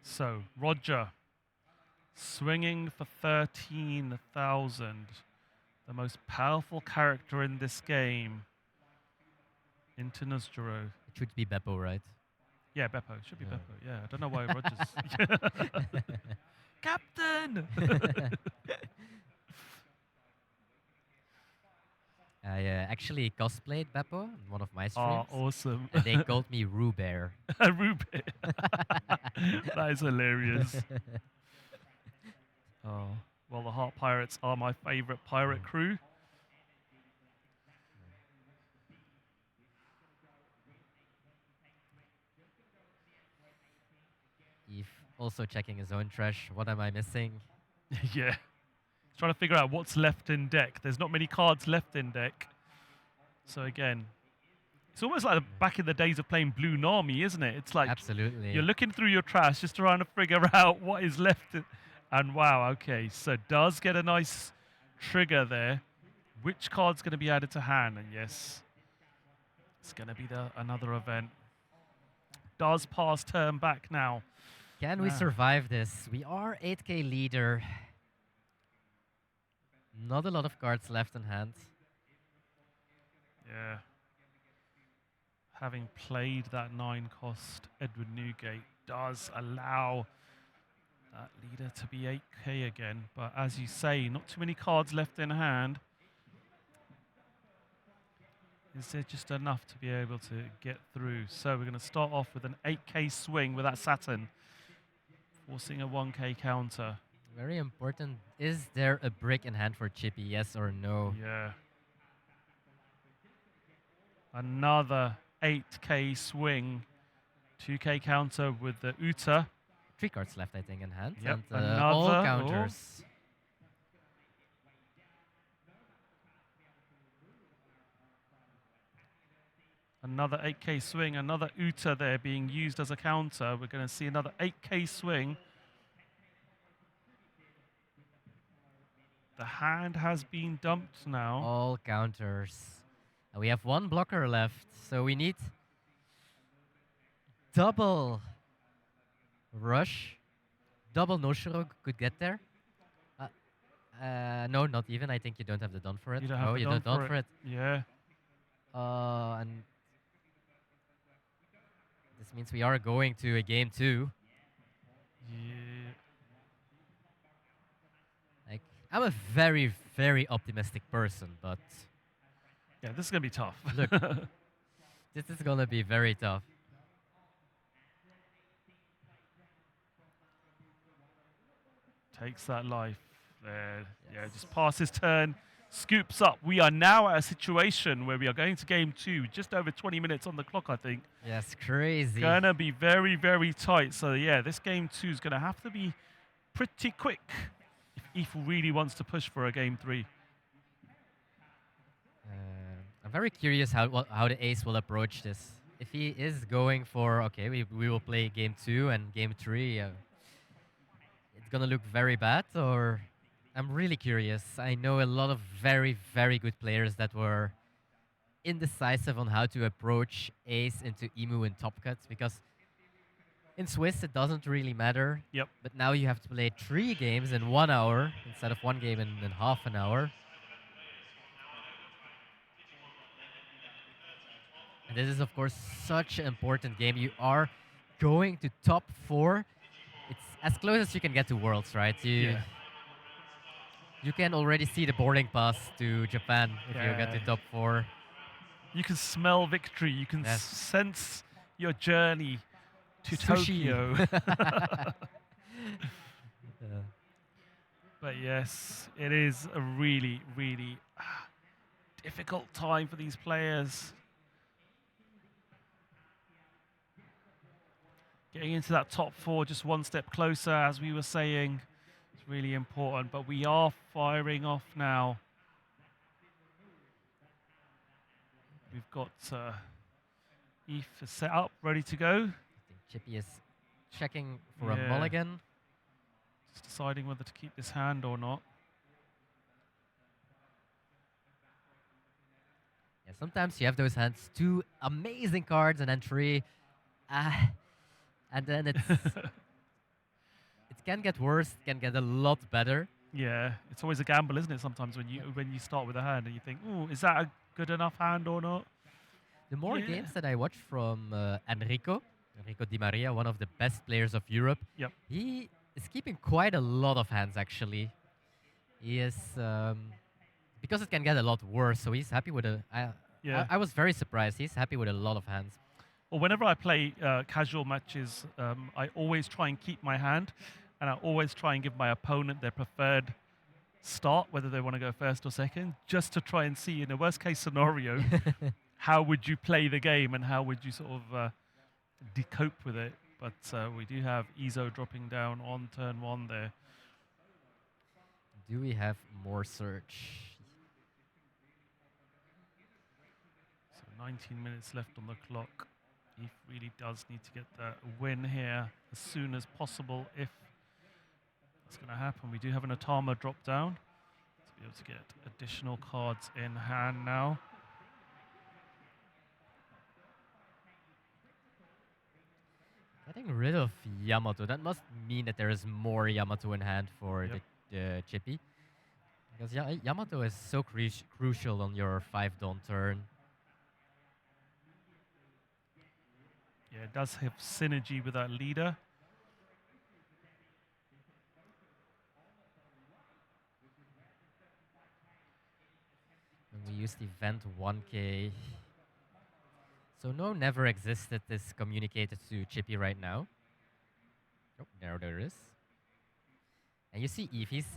Speaker 3: So Roger swinging for 13,000, the most powerful character in this game, into Nuzjuro.
Speaker 2: It should be Beppo, right?
Speaker 3: Yeah, Beppo. Should be
Speaker 2: Yeah.
Speaker 3: Beppo. Yeah, I don't know why Rogers. Captain!
Speaker 2: I actually cosplayed Beppo in one of my
Speaker 3: Oh,
Speaker 2: streams.
Speaker 3: awesome.
Speaker 2: And they called me Rue Bear.
Speaker 3: Ruby. That is hilarious. Oh, well, the Heart Pirates are my favorite pirate crew.
Speaker 2: Eve also checking his own trash. What am I missing?
Speaker 3: Yeah. Trying to figure out what's left in deck. There's not many cards left in deck. So again, it's almost like back in the days of playing Blue Nami, isn't it? It's like
Speaker 2: Absolutely.
Speaker 3: you're looking through your trash just trying to figure out what is left. And wow, okay, so does get a nice trigger there. Which card's going to be added to hand? And yes, it's going to be another event. Does pass turn back now.
Speaker 2: Can we survive this? We are 8k leader. Not a lot of cards left in hand.
Speaker 3: Yeah. Having played that 9-cost Edward Newgate does allow that leader to be 8k again. But as you say, not too many cards left in hand. Is there just enough to be able to get through? So we're going to start off with an 8k swing with that Saturn, forcing a 1k counter.
Speaker 2: Very important. Is there a brick in hand for Chippy? Yes or no?
Speaker 3: Yeah. Another 8k swing. 2k counter with the Uta.
Speaker 2: 3 cards left, I think, in hand.
Speaker 3: Yep.
Speaker 2: And all
Speaker 3: Another.
Speaker 2: counters.
Speaker 3: Another 8k swing. Another Uta there being used as a counter. We're going to see another 8k swing. The hand has been dumped now.
Speaker 2: All counters. And we have 1 blocker left, so we need double rush. Double no-shiro could get there. No, not even. I think you don't have the done for it.
Speaker 3: You don't
Speaker 2: no,
Speaker 3: have the
Speaker 2: you
Speaker 3: done
Speaker 2: don't done for it.
Speaker 3: Yeah.
Speaker 2: And this means we are going to a game 2.
Speaker 3: Yeah.
Speaker 2: Like, I'm a very, very optimistic person, but
Speaker 3: Yeah, this is going to be tough.
Speaker 2: look, this is gonna be very tough.
Speaker 3: Takes that life there. Yeah, just passes turn, scoops up. We are now at a situation where we are going to game 2, just over 20 minutes on the clock, I think.
Speaker 2: Yes, crazy.
Speaker 3: Gonna be very, very tight. So yeah, this game 2 is gonna have to be pretty quick if Eve really wants to push for a game 3.
Speaker 2: I'm very curious how the ace will approach this. If he is going for, okay, we will play game 2 and game 3, it's gonna look very bad, or I'm really curious. I know a lot of very, very good players that were indecisive on how to approach ace into emu and top cuts, because in Swiss it doesn't really matter.
Speaker 3: Yep.
Speaker 2: But now you have to play 3 games in 1 hour instead of 1 game in half an hour. And this is, of course, such an important game. You are going to top 4. It's as close as you can get to Worlds, right? You can already see the boarding pass to Japan if you get to top 4.
Speaker 3: You can smell victory. You can sense your journey to
Speaker 2: Sushi.
Speaker 3: Tokyo. But yes, it is a really, really difficult time for these players. Getting into that top 4 just one step closer, as we were saying, is really important. But we are firing off now. We've got Eve set up, ready to go.
Speaker 2: I think Chippy is checking for a mulligan.
Speaker 3: Just deciding whether to keep this hand or not.
Speaker 2: Yeah, sometimes you have those hands, 2 amazing cards, and then 3. And then it can get worse, it can get a lot better.
Speaker 3: Yeah, it's always a gamble, isn't it? Sometimes when you start with a hand and you think, "Oh, is that a good enough hand or not?"
Speaker 2: The more
Speaker 3: Yeah.
Speaker 2: games that I watch from Enrico Di Maria, one of the best players of Europe,
Speaker 3: Yep.
Speaker 2: he is keeping quite a lot of hands actually. He is because it can get a lot worse, so he's happy with
Speaker 3: Yeah.
Speaker 2: I was very surprised. He's happy with a lot of hands.
Speaker 3: Well, whenever I play casual matches, I always try and keep my hand, and I always try and give my opponent their preferred start, whether they want to go first or second, just to try and see in a worst case scenario, how would you play the game and how would you sort of cope with it. But we do have Izo dropping down on turn 1 there.
Speaker 2: Do we have more search?
Speaker 3: So 19 minutes left on the clock. He really does need to get that win here as soon as possible if that's going to happen. We do have an Atama drop down to be able to get additional cards in hand now.
Speaker 2: Getting rid of Yamato, that must mean that there is more Yamato in hand for the Chippy. Because Yamato is so crucial on your 5 Dawn turn.
Speaker 3: Yeah, it does have synergy with that leader.
Speaker 2: And we used event 1K. So no never existed is communicated to Chippy right now. Oh, there is. And you see Eve, he's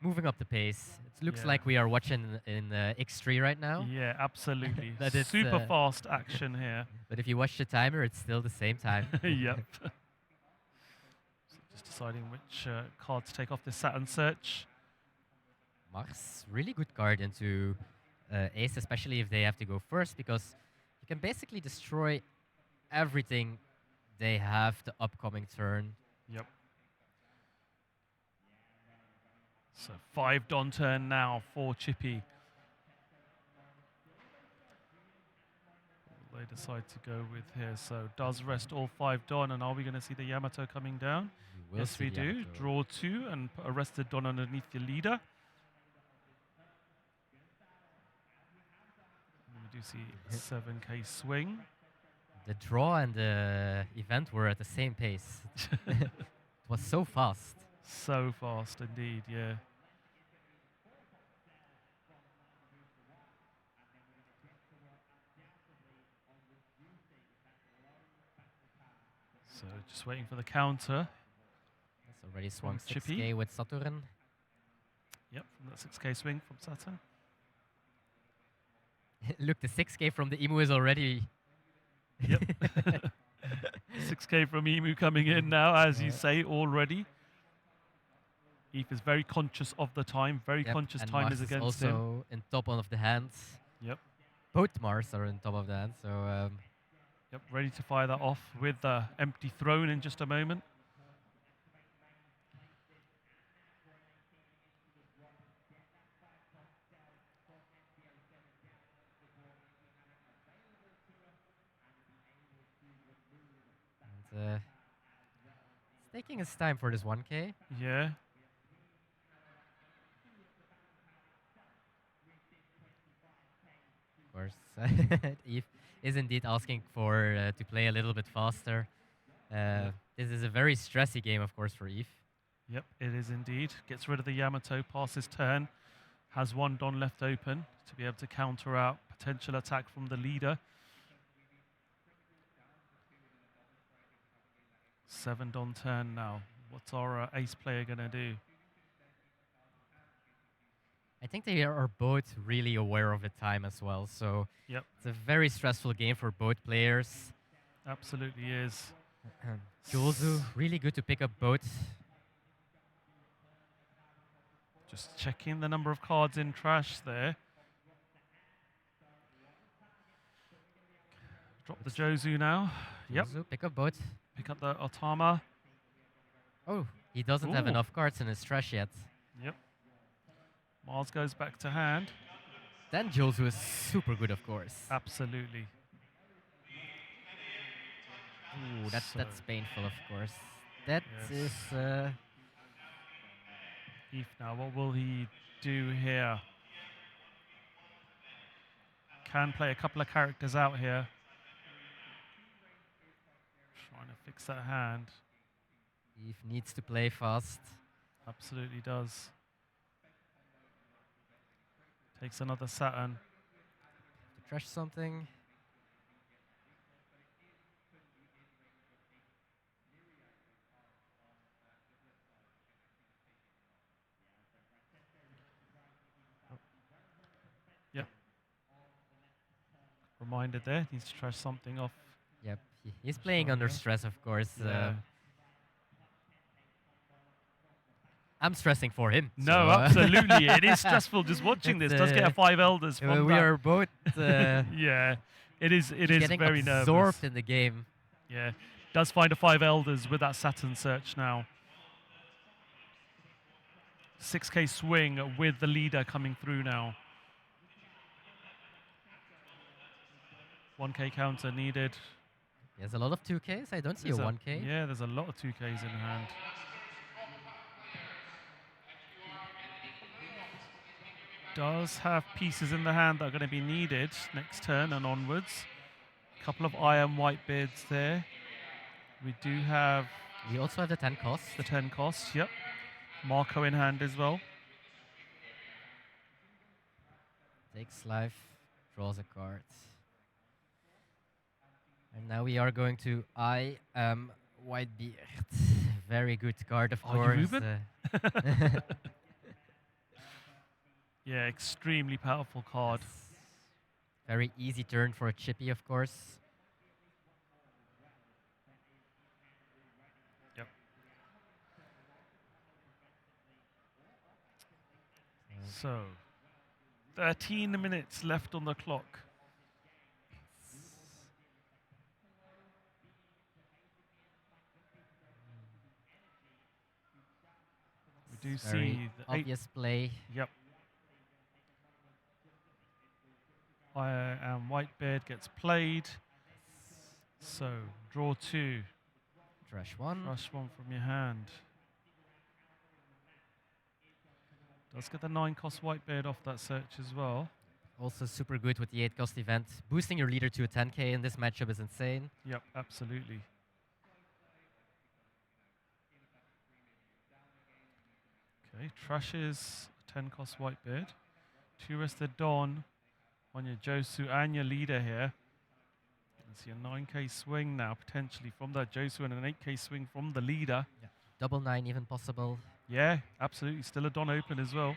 Speaker 2: moving up the pace. It looks like we are watching in X3 right now.
Speaker 3: Yeah, absolutely.
Speaker 2: That it's,
Speaker 3: super fast action here.
Speaker 2: But if you watch the timer, it's still the same time.
Speaker 3: Yep. So just deciding which card to take off this Saturn search.
Speaker 2: Mars, really good card into Ace, especially if they have to go first, because you can basically destroy everything they have the upcoming turn.
Speaker 3: Yep. So 5 Dawn turn now for Chippy. What will they decide to go with here? So does rest all 5 Dawn, and are we going to see the Yamato coming down? Yes, we do.
Speaker 2: Yamato.
Speaker 3: Draw 2 and put a rested Dawn underneath your leader. And we do see 7k swing.
Speaker 2: The draw and the event were at the same pace. It was so fast.
Speaker 3: So fast indeed, yeah. So just waiting for the counter.
Speaker 2: It's already swung
Speaker 3: From
Speaker 2: 6K
Speaker 3: Chippy.
Speaker 2: with Saturn.
Speaker 3: Yep, from that 6k swing from Saturn.
Speaker 2: Look, the 6K from the Emu is already...
Speaker 3: Yep. 6k from Emu coming in now, as you say, already. Eve is very conscious of the time, very conscious
Speaker 2: and
Speaker 3: time
Speaker 2: Mars
Speaker 3: is against
Speaker 2: also
Speaker 3: him.
Speaker 2: in top of the hands.
Speaker 3: Yep.
Speaker 2: Both Mars are in top of the hands, so...
Speaker 3: Yep, ready to fire that off with the empty throne in just a moment.
Speaker 2: and, it's taking its time for this 1K.
Speaker 3: Yeah.
Speaker 2: Of course, Eve is indeed asking for to play a little bit faster. This is a very stressy game, of course, for Eve.
Speaker 3: Yep, it is indeed. Gets rid of the Yamato, passes turn. Has 1 Don left open to be able to counter out potential attack from the leader. 7 Don turn now. What's our ace player going to do?
Speaker 2: I think they are both really aware of the time as well, so
Speaker 3: Yep.
Speaker 2: it's a very stressful game for both players.
Speaker 3: Absolutely is.
Speaker 2: Jozu, really good to pick up both.
Speaker 3: Just checking the number of cards in trash there. Drop the Jozu now. Yep.
Speaker 2: Jozu, pick up both.
Speaker 3: Pick up the Otama.
Speaker 2: Oh, He doesn't have
Speaker 3: Ooh.
Speaker 2: enough cards in his trash yet.
Speaker 3: Yep. Mars goes back to hand.
Speaker 2: Then Josu is super good, of course.
Speaker 3: Absolutely.
Speaker 2: Ooh, that's
Speaker 3: So,
Speaker 2: painful, of course. That is.
Speaker 3: yes. Eve now, what will he do here? Can play a couple of characters out here. Trying to fix that hand.
Speaker 2: Eve needs to play fast.
Speaker 3: Absolutely does. Takes another Saturn.
Speaker 2: To trash something.
Speaker 3: Yep. Reminded there, needs to trash something off.
Speaker 2: Yep, he's playing under stress, of course.
Speaker 3: Yeah.
Speaker 2: I'm stressing for him.
Speaker 3: No,
Speaker 2: so,
Speaker 3: absolutely. It is stressful just watching this. Does get a 5 elders from
Speaker 2: we
Speaker 3: that.
Speaker 2: are both
Speaker 3: Yeah, it is
Speaker 2: getting
Speaker 3: very
Speaker 2: absorbed
Speaker 3: nervous.
Speaker 2: in the game.
Speaker 3: Yeah, does find a 5 elders with that Saturn search now. 6k swing with the leader coming through now. 1k counter needed.
Speaker 2: There's a lot of 2Ks. I don't see a 1K.
Speaker 3: Yeah, there's a lot of 2Ks in hand. Does have pieces in the hand that are going to be needed next turn and onwards. A couple of iron white bids there. We do have...
Speaker 2: We also have the 10 cost.
Speaker 3: The 10 cost, yep. Marco in hand as well.
Speaker 2: Takes life, draws a card. And now we are going to I am Whitebeard. Very good card, of course.
Speaker 3: Ruben? Yeah, extremely powerful card.
Speaker 2: Yes. Very easy turn for a chippy, of course.
Speaker 3: Yep. So, 13 minutes left on the clock. We do see the
Speaker 2: obvious play.
Speaker 3: Yep. I am Whitebeard gets played. So, draw 2.
Speaker 2: Trash 1.
Speaker 3: Trash 1 from your hand. Does get the 9 cost Whitebeard off that search as well.
Speaker 2: Also super good with the 8 cost event. Boosting your leader to a 10k in this matchup is insane.
Speaker 3: Yep, absolutely. Okay, trashes 10 cost Whitebeard. 2 rested Dawn on your Josu and your leader here. You see a 9k swing now potentially from that Josu and an 8k swing from the leader.
Speaker 2: Yeah. Double 9 even possible.
Speaker 3: Yeah, absolutely. Still a Don open as well.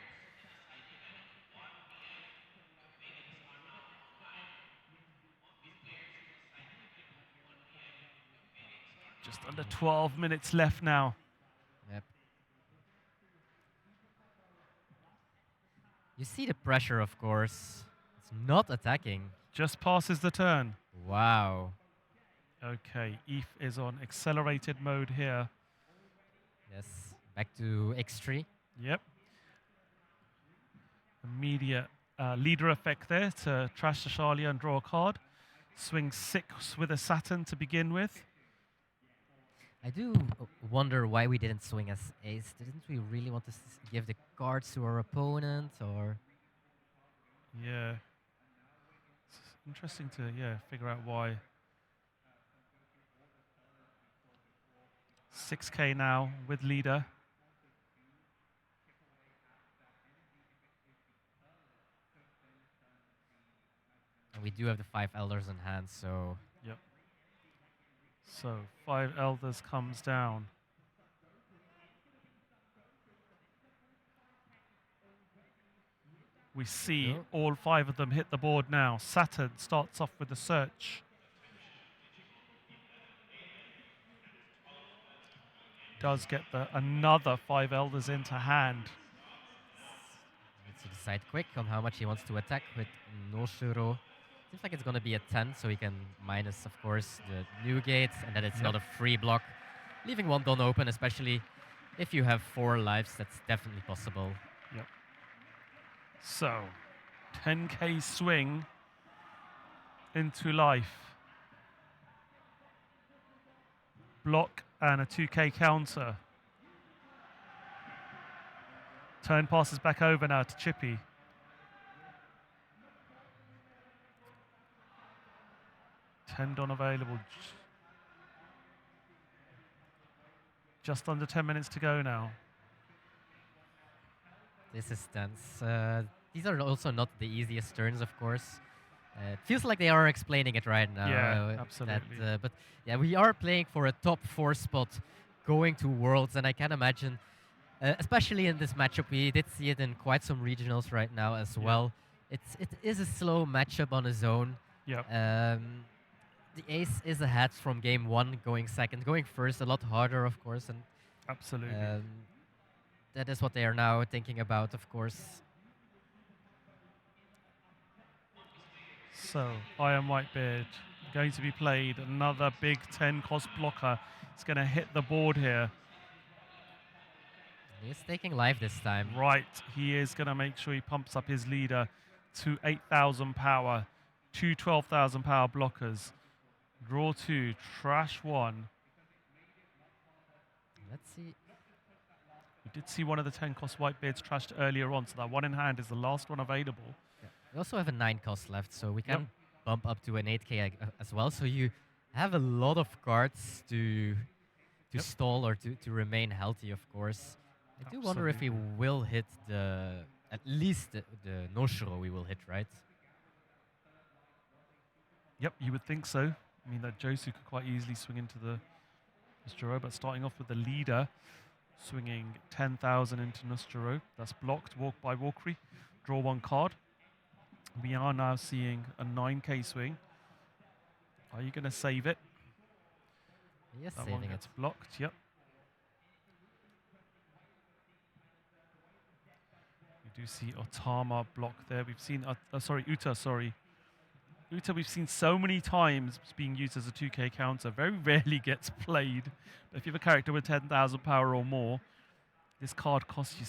Speaker 3: Just under 12 minutes left now.
Speaker 2: Yep. You see the pressure, of course. It's not attacking.
Speaker 3: Just passes the turn.
Speaker 2: Wow.
Speaker 3: Okay, Eve is on accelerated mode here.
Speaker 2: Yes. Back to X3.
Speaker 3: Yep. Immediate leader effect there to trash the Charlie and draw a card. Swing 6 with a Saturn to begin with.
Speaker 2: I do wonder why we didn't swing as ace. Didn't we really want to give the cards to our opponent, or?
Speaker 3: Yeah. It's interesting to figure out why. 6k now with leader.
Speaker 2: And we do have the 5 elders in hand, so.
Speaker 3: Yep. So 5 elders comes down. We see all 5 of them hit the board now. Saturn starts off with the search. Does get another 5 elders into hand.
Speaker 2: Needs to decide quick on how much he wants to attack with Noshuro. Seems like it's going to be a 10, so he can minus, of course, the new gate, and then it's not a free block. Leaving one Don open, especially If you have 4 lives, that's definitely possible.
Speaker 3: Yep. So, 10k swing into life. Block and a 2k counter. Turn passes back over now to Chippy. Tendon available. Just under 10 minutes to go now.
Speaker 2: This is tense. These are also not the easiest turns, of course. It feels like they are explaining it right now.
Speaker 3: Yeah, absolutely.
Speaker 2: But yeah, we are playing for a top 4 spot going to Worlds, and I can imagine, especially in this matchup, we did see it in quite some regionals right now as well. It is a slow matchup on its own.
Speaker 3: Yep.
Speaker 2: The ace is ahead from game 1, going second. Going first, a lot harder, of course. And
Speaker 3: absolutely.
Speaker 2: That is what they are now thinking about, of course.
Speaker 3: So, Iron Whitebeard going to be played. Another big 10 cost blocker. It's going to hit the board here.
Speaker 2: He's taking life this time.
Speaker 3: Right, he is going to make sure he pumps up his leader to 8,000 power. 2 12,000 power blockers. Draw 2, trash 1.
Speaker 2: Let's see.
Speaker 3: We did see one of the 10 cost Whitebeards trashed earlier on, so that one in hand is the last one available.
Speaker 2: Yeah. We also have a 9 cost left, so we can bump up to an 8k as well. So you have a lot of cards to stall or to remain healthy, of course. I do wonder if we will hit at least the Noshiro we will hit, right?
Speaker 3: Yep, you would think so. I mean, that Josu could quite easily swing into the Nostro, but starting off with the leader, swinging 10,000 into Nostro. That's blocked, walk by Walkery. Draw 1 card. We are now seeing a 9k swing. Are you going to save it?
Speaker 2: Yes,
Speaker 3: that
Speaker 2: saving
Speaker 3: one gets
Speaker 2: it.
Speaker 3: blocked, yep. We do see Otama block there. We've seen, Uta, sorry. Uta, we've seen so many times being used as a 2k counter. Very rarely gets played. But if you have a character with 10,000 power or more, this card costs you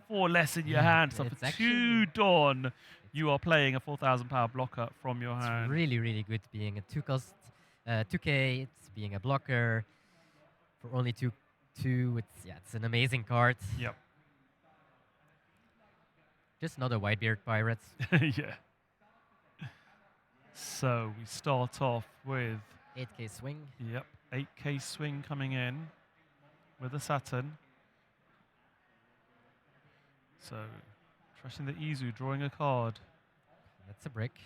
Speaker 3: 4 less in your hand. So for 2 Dawn, you are playing a 4,000 power blocker from your hand.
Speaker 2: It's really, really good being a 2k. It's being a blocker for only 2. It's an amazing card.
Speaker 3: Yep.
Speaker 2: Just another Whitebeard Pirates.
Speaker 3: Yeah. So we start off with
Speaker 2: 8k swing.
Speaker 3: Yep, 8k swing coming in with a Saturn. So trashing the Izu, drawing a card.
Speaker 2: That's a brick.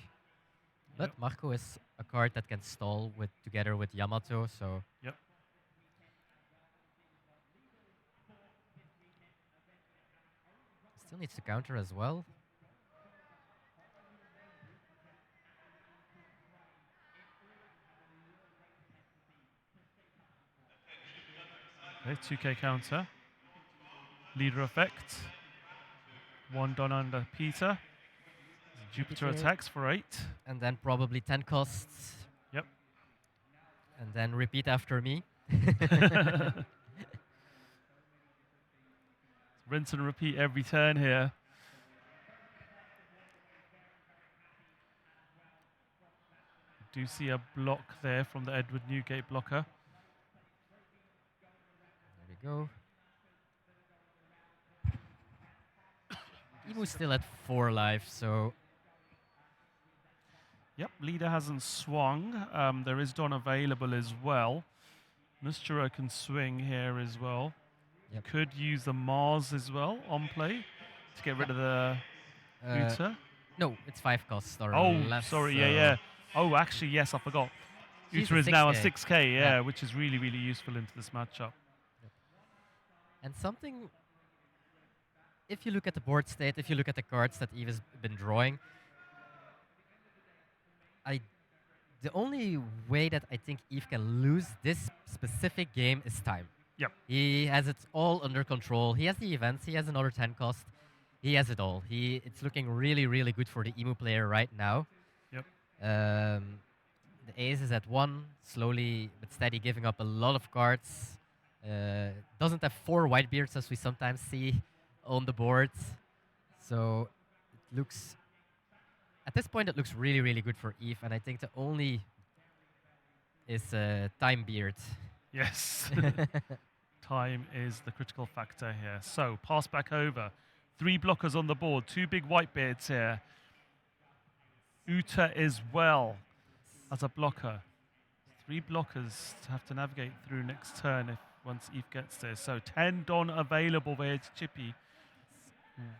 Speaker 2: But Marco is a card that can stall together with Yamato, so...
Speaker 3: Yep.
Speaker 2: Still needs to counter as well.
Speaker 3: Okay, 2k counter. Leader effect. 1 done under Peter. Jupiter attacks for 8.
Speaker 2: And then probably 10 costs.
Speaker 3: Yep.
Speaker 2: And then repeat after me.
Speaker 3: Rinse and repeat every turn here. Do see a block there from the Edward Newgate blocker.
Speaker 2: There we go. Imu's still at 4 life, so...
Speaker 3: Yep, leader hasn't swung. There is Don available as well. Nostro can swing here as well.
Speaker 2: Yep.
Speaker 3: Could use the Mars as well on play to get rid of the Uta.
Speaker 2: No, it's 5 costs or less.
Speaker 3: Sorry, yeah. Oh, actually, yes, I forgot. Uta is now a 6k, which is really, really useful into this matchup.
Speaker 2: Yep. And something, if you look at the board state, if you look at the cards that Eve has been drawing, the only way that I think Eve can lose this specific game is time.
Speaker 3: Yep.
Speaker 2: He has it all under control. He has the events. He has another 10 cost. He has it all. It's looking really, really good for the Emu player right now.
Speaker 3: Yep.
Speaker 2: The ace is at 1, slowly but steady giving up a lot of cards. Doesn't have 4 Whitebeards as we sometimes see on the board. So it looks, at this point, it looks really, really good for Eve. And I think the only is Time Beard.
Speaker 3: Yes. Time is the critical factor here. So pass back over. 3 blockers on the board. 2 big Whitebeards here. Uta as well as a blocker. 3 blockers to have to navigate through next turn if once Eve gets there. So 10 Don available there to Chippy.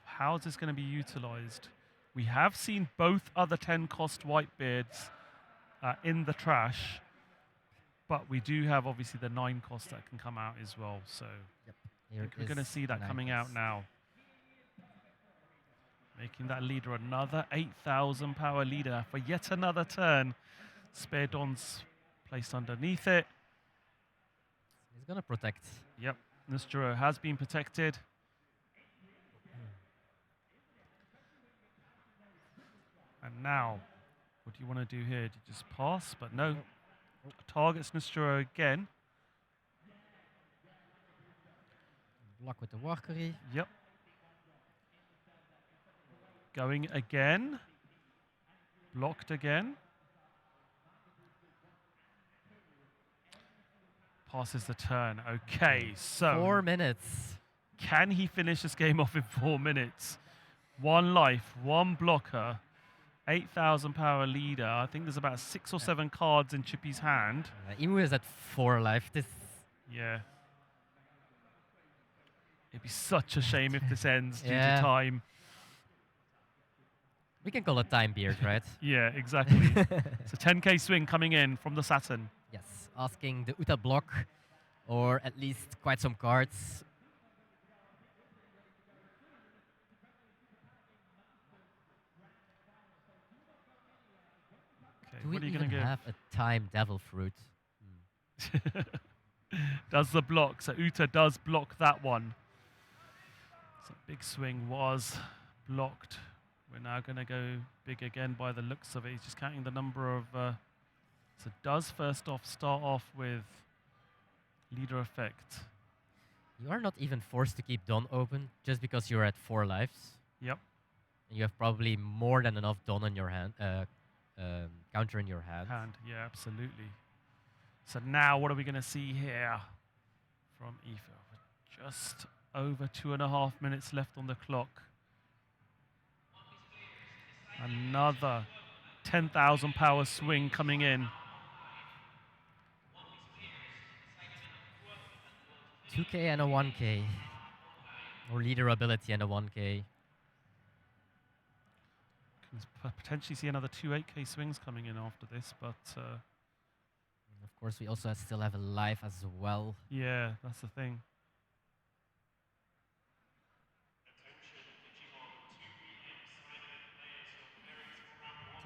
Speaker 3: How is this going to be utilized? We have seen both other 10 cost Whitebeards in the trash, but we do have obviously the 9 cost that can come out as well. So I think we're going to see that coming out now. Making that leader another 8,000 power leader for yet another turn. Spare Don's placed underneath it.
Speaker 2: He's going to protect.
Speaker 3: Yep, Nustro has been protected. And now, what do you want to do here? Do you just pass? But no, targets Nustro again.
Speaker 2: Block with the Walkery.
Speaker 3: Yep. Going again. Blocked again. Passes the turn. Okay, so
Speaker 2: 4 minutes.
Speaker 3: Can he finish this game off in 4 minutes? 1 life, 1 blocker, 8,000 power leader. I think there's about 6 or 7 cards in Chippy's hand.
Speaker 2: Emu is at 4 life. This.
Speaker 3: Yeah. It'd be such a shame if this ends due to
Speaker 2: Yeah.
Speaker 3: time.
Speaker 2: We can call it Time Beard, right?
Speaker 3: Yeah, exactly. It's a 10k swing coming in from the Saturn.
Speaker 2: Yes, asking the Uta block, or at least quite some cards.
Speaker 3: Okay,
Speaker 2: Do we
Speaker 3: what are you
Speaker 2: even
Speaker 3: going to
Speaker 2: have a Time Devil Fruit?
Speaker 3: give? Does the block. So Uta does block that one. So big swing was blocked. We're now going to go big again by the looks of it. He's just counting the number of... so does first off start off with leader effect.
Speaker 2: You are not even forced to keep Dawn open just because you're at 4 lives.
Speaker 3: Yep.
Speaker 2: And you have probably more than enough Dawn in your hand, counter in your hand.
Speaker 3: Yeah, absolutely. So now what are we going to see here from Aoife? Just over 2.5 minutes left on the clock. Another 10,000 power swing coming in.
Speaker 2: 2k and a 1k. Or leader ability and a 1k.
Speaker 3: Can potentially see another 2 8k swings coming in after this, but...
Speaker 2: of course, we also still have a life as well.
Speaker 3: yeah, that's the thing.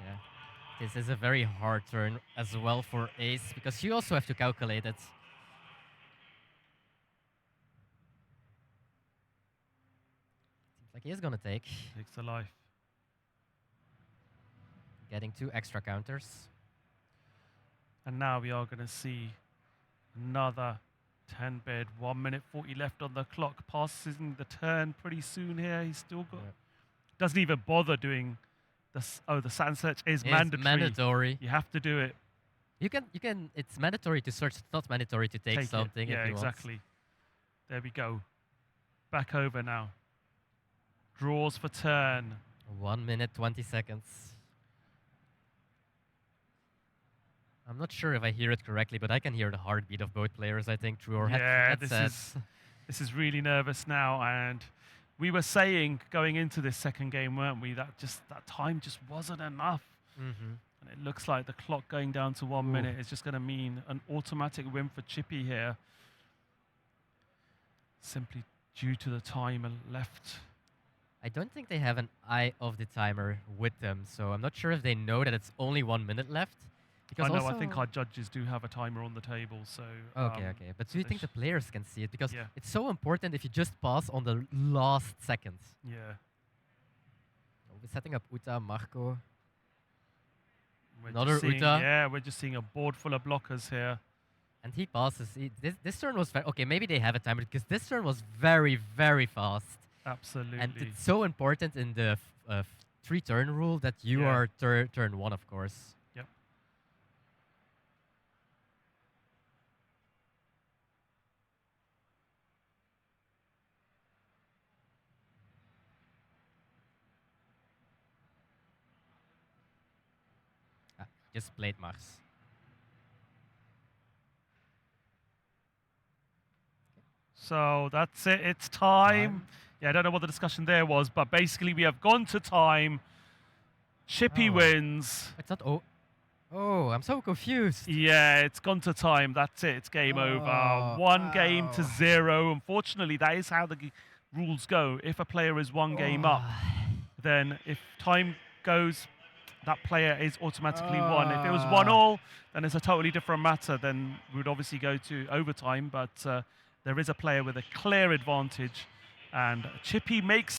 Speaker 2: Yeah. This is a very hard turn as well for Ace, because you also have to calculate it. Seems like he is going to take.
Speaker 3: Takes the life.
Speaker 2: Getting 2 extra counters.
Speaker 3: And now we are going to see another 10 bid. 1 minute 40 left on the clock. Passing the turn pretty soon here. He's still got...
Speaker 2: Yep.
Speaker 3: Doesn't even bother doing... the sand search is mandatory.
Speaker 2: Mandatory.
Speaker 3: You have to do it.
Speaker 2: You can. It's mandatory to search. It's not mandatory to take something.
Speaker 3: Yeah,
Speaker 2: if you
Speaker 3: exactly.
Speaker 2: Want.
Speaker 3: There we go. Back over now. Draws for turn.
Speaker 2: 1 minute 20 seconds. I'm not sure if I hear it correctly, but I can hear the heartbeat of both players. I think through our headsets.
Speaker 3: This is really nervous now, and we were saying going into this second game, weren't we, that time just wasn't enough.
Speaker 2: Mm-hmm.
Speaker 3: And it looks like the clock going down to 1 minute is just going to mean an automatic win for Chippy here. Simply due to the time left.
Speaker 2: I don't think they have an eye of the timer with them, so I'm not sure if they know that it's only 1 minute left.
Speaker 3: I know, I think our judges do have a timer on the table, so...
Speaker 2: Okay. But do you think the players can see it? Because
Speaker 3: yeah.
Speaker 2: it's so important if you just pass on the last second.
Speaker 3: Yeah.
Speaker 2: We're setting up Uta, Marco.
Speaker 3: We're
Speaker 2: Another
Speaker 3: just seeing,
Speaker 2: Uta.
Speaker 3: Yeah, we're just seeing a board full of blockers here.
Speaker 2: And he passes. This turn was okay. Maybe they have a timer because this turn was very, very fast.
Speaker 3: Absolutely.
Speaker 2: And it's so important in the 3-turn rule that you are turn 1, of course.
Speaker 3: Yep.
Speaker 2: Just played Mars.
Speaker 3: So that's it. It's time. Yeah, I don't know what the discussion there was, but basically we have gone to time. Chippy wins.
Speaker 2: It's not. Oh, I'm so confused.
Speaker 3: Yeah, it's gone to time. That's it. It's game over. 1 game to 0. Unfortunately, that is how the rules go. If a player is 1 game up, then if time goes, that player is automatically won. If it was 1-1, then it's a totally different matter. Then we would obviously go to overtime, but there is a player with a clear advantage, and Chippy makes